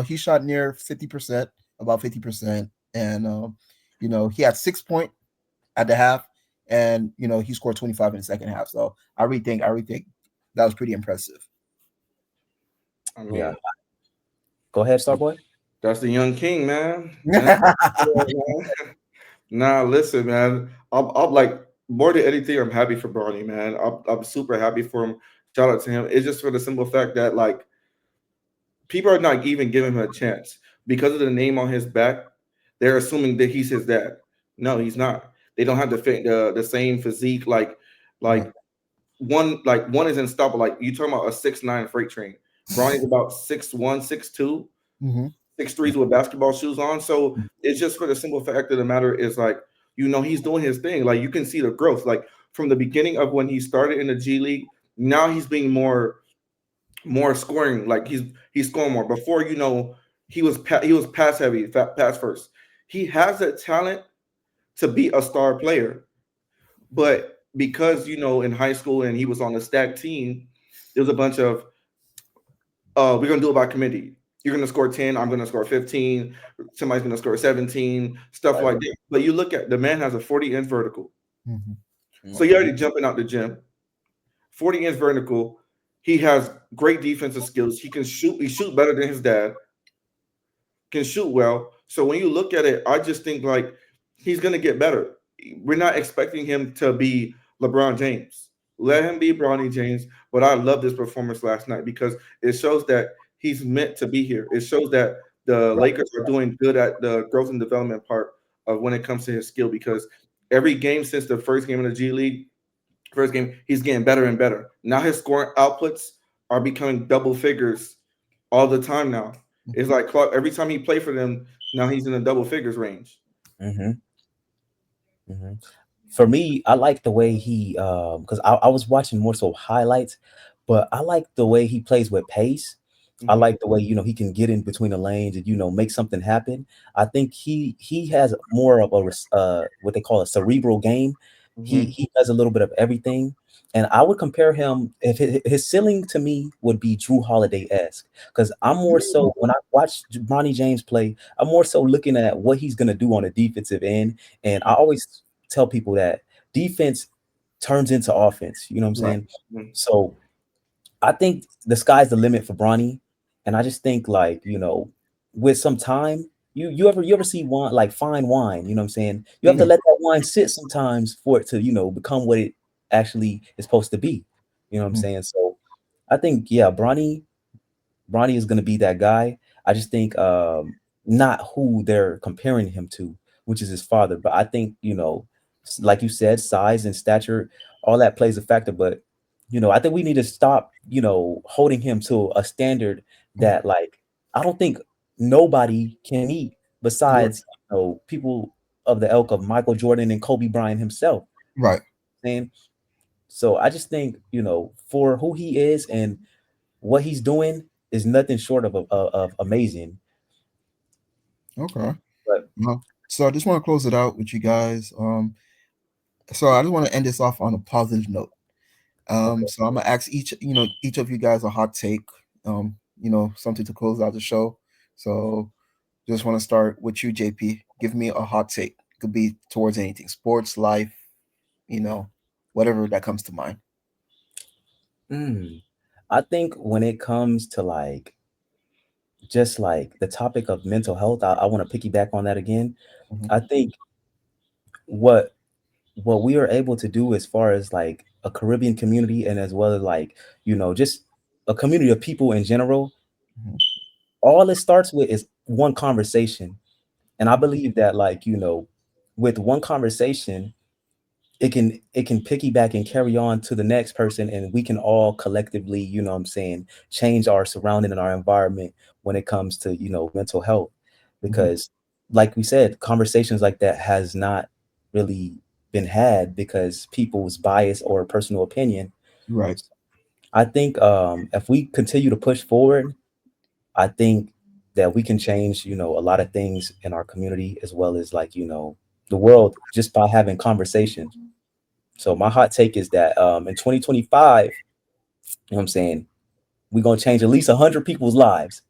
S3: He shot near 50%, about 50%, and he had 6 points at the half, and he scored 25 in the second half. So I really think that was pretty impressive.
S5: I
S4: Yeah.
S5: mean,
S4: Go ahead, Starboy.
S5: that's the young king, man. Man. Yeah, man. Nah, listen, man. I'm like more than anything, I'm happy for Bronny, man. I'm super happy for him. Shout out to him. It's just for the simple fact that like people are not even giving him a chance because of the name on his back. They're assuming that he's his dad. No, he's not. They don't have the same physique.
S3: Right.
S5: Like one is unstoppable. Like you talking about a 6'9" freight train. Bronny's about 6'1", 6'2",
S3: Hmm.
S5: 6'3" with basketball shoes on. So it's just for the simple fact of the matter is like he's doing his thing. Like you can see the growth. Like from the beginning of when he started in the G League, now he's being more scoring. Like he's scoring more. Before he was pass heavy, pass first. He has that talent to be a star player, but because in high school and he was on the stack team, there was a bunch of we're gonna do it by committee. You're gonna score 10, I'm gonna score 15, somebody's gonna score 17, stuff
S4: Right.
S5: like that. But you look at the man has a 40-inch vertical.
S3: Hmm.
S5: So you're
S4: Mhm.
S5: already jumping out the gym. 40-inch vertical. He has great defensive skills. He can shoot. He shoot better than his dad. Can shoot well. So when you look at it, I just think like he's gonna get better. We're not expecting him to be LeBron James. Let him be Bronny James. But I love this performance last night because it shows that he's meant to be here. It shows that the
S4: Right.
S5: Lakers are doing good at the growth and development part of when it comes to his skill because every game since the first game in the G League, first game, he's getting better and better. Now his scoring outputs are becoming double figures all the time now. It's like Clark, every time he played for them, now he's in the double figures range.
S4: Hmm. Hmm. For me, I like the way he because I was watching more so highlights, but I like the way he plays with pace. I
S5: Hmm.
S4: like the way he can get in between the lanes and make something happen. I think he has more of a what they call a cerebral game.
S5: Hmm.
S4: He does a little bit of everything, and I would compare him if his ceiling to me would be Drew Holiday esque because I'm more so when I watch Bronny James play, I'm more so looking at what he's gonna do on the defensive end, and I always tell people that defense turns into offense. You know what I'm
S3: Right.
S4: saying? So I think the sky's the limit for Bronny, and I just think like with some time, you ever see wine like fine wine? You know what I'm saying? You have to
S3: Yeah.
S4: let that wine sit sometimes for it to become what it actually is supposed to be. You know what I'm
S3: Mhm.
S4: saying? So I think yeah, Bronny is going to be that guy. I just think not who they're comparing him to, which is his father. But I think like you said, size and stature, all that plays a factor. But I think we need to stop holding him to a standard that like I don't think nobody can meet
S3: Right.
S4: besides people of the ilk of Michael Jordan and Kobe Bryant himself.
S3: Right.
S4: And so I just think for who he is and what he's doing is nothing short of amazing.
S3: Okay.
S4: But
S3: So I just want to close it out with you guys. So I just want to end this off on a positive note.
S4: okay,
S3: So I'm gonna ask each of you guys a hot take. Something to close out the show. So just want to start with you, JP. Give me a hot take. Could be towards anything, sports, life, you know, whatever that comes to mind.
S4: mm, I think when it comes to like just like the topic of mental health, I want to piggyback on that again.
S3: Hmm.
S4: I think what what we are able to do as far as like a Caribbean community and as well as like, just a community of people in general,
S3: Mhm.
S4: all it starts with is one conversation. And I believe that like, with one conversation, it can piggyback and carry on to the next person, and we can all collectively, what I'm saying, change our surrounding and our environment when it comes to, mental health.
S3: Mhm.
S4: Because like we said, conversations like that has not really been had because people's bias or personal opinion.
S3: Right.
S4: I think if we continue to push forward, I think that we can change, a lot of things in our community as well as like, the world just by having conversations. So my hot take is that in 2025, what I'm saying, we're gonna change at least 100 people's lives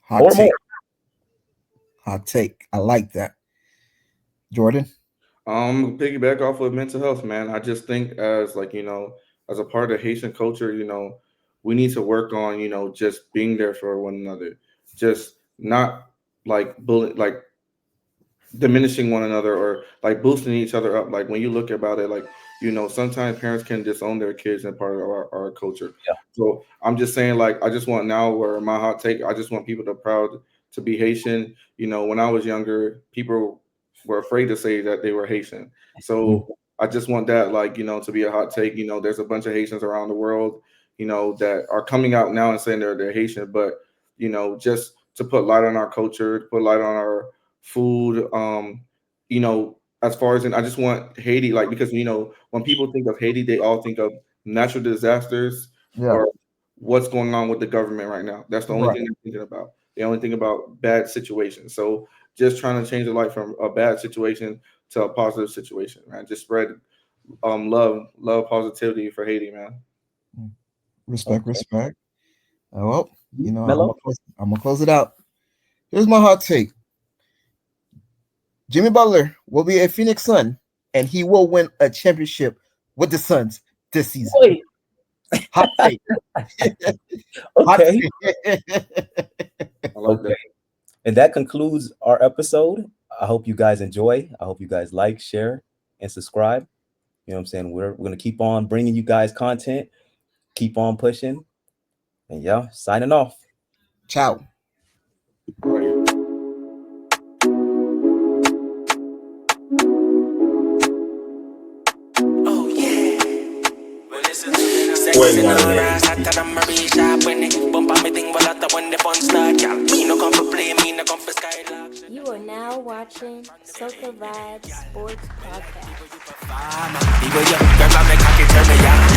S3: Hot
S4: or
S3: take.
S4: more.
S3: Hot take. I like that. Jordan.
S5: Piggyback off of mental health, man. I just think as like, as a part of Haitian culture, we need to work on, just being there for one another. Just not like like diminishing one another or like boosting each other up. Like when you look about it, like, sometimes parents can disown their kids in part of our culture.
S4: Yeah.
S5: So I'm just saying, like, I just want now where my hot take, I just want people to proud to be Haitian. When I was younger, people were afraid to say that they were Haitian.
S4: Mm,
S5: So I just want that, like, to be a hot take. There's a bunch of Haitians around the world, that are coming out now and saying they're Haitian, but just to put light on our culture, to put light on our food. As far as, and I just want Haiti, like, because when people think of Haiti, they all think of natural disasters
S3: Yeah.
S5: or what's going on with the government right now. That's the only
S3: Right.
S5: thing they're thinking about. They only think about bad situations. So just trying to change the light from a bad situation to a positive situation, man. Just spread love, positivity for Haiti, man.
S3: Respect.
S4: okay.
S3: Respect. Well,
S4: Mello?
S3: I'm gonna close it out. Here's my hot take. Jimmy Butler will be a Phoenix Sun, and he will win a championship with the Suns this season.
S4: Wait,
S3: Hot take. Hot
S4: okay.
S3: take.
S5: I like
S4: Okay.
S5: that.
S4: And that concludes our episode. I hope you guys enjoy. I hope you guys like, share, and subscribe. You know what I'm saying? We're gonna keep on bringing you guys content, keep on pushing, and yeah, signing off.
S3: Ciao.
S5: Right here.
S1: Oh yeah. Well, listen. Sexy no rise, hotter than Marie Sharp. When it bump on me thing, well, that's when the fun start, y'all. Me no come for play, me no come for skylark.
S2: You are now watching Soca Vibes Sports Podcast.
S1: People, you grab on me cocky, turn me on.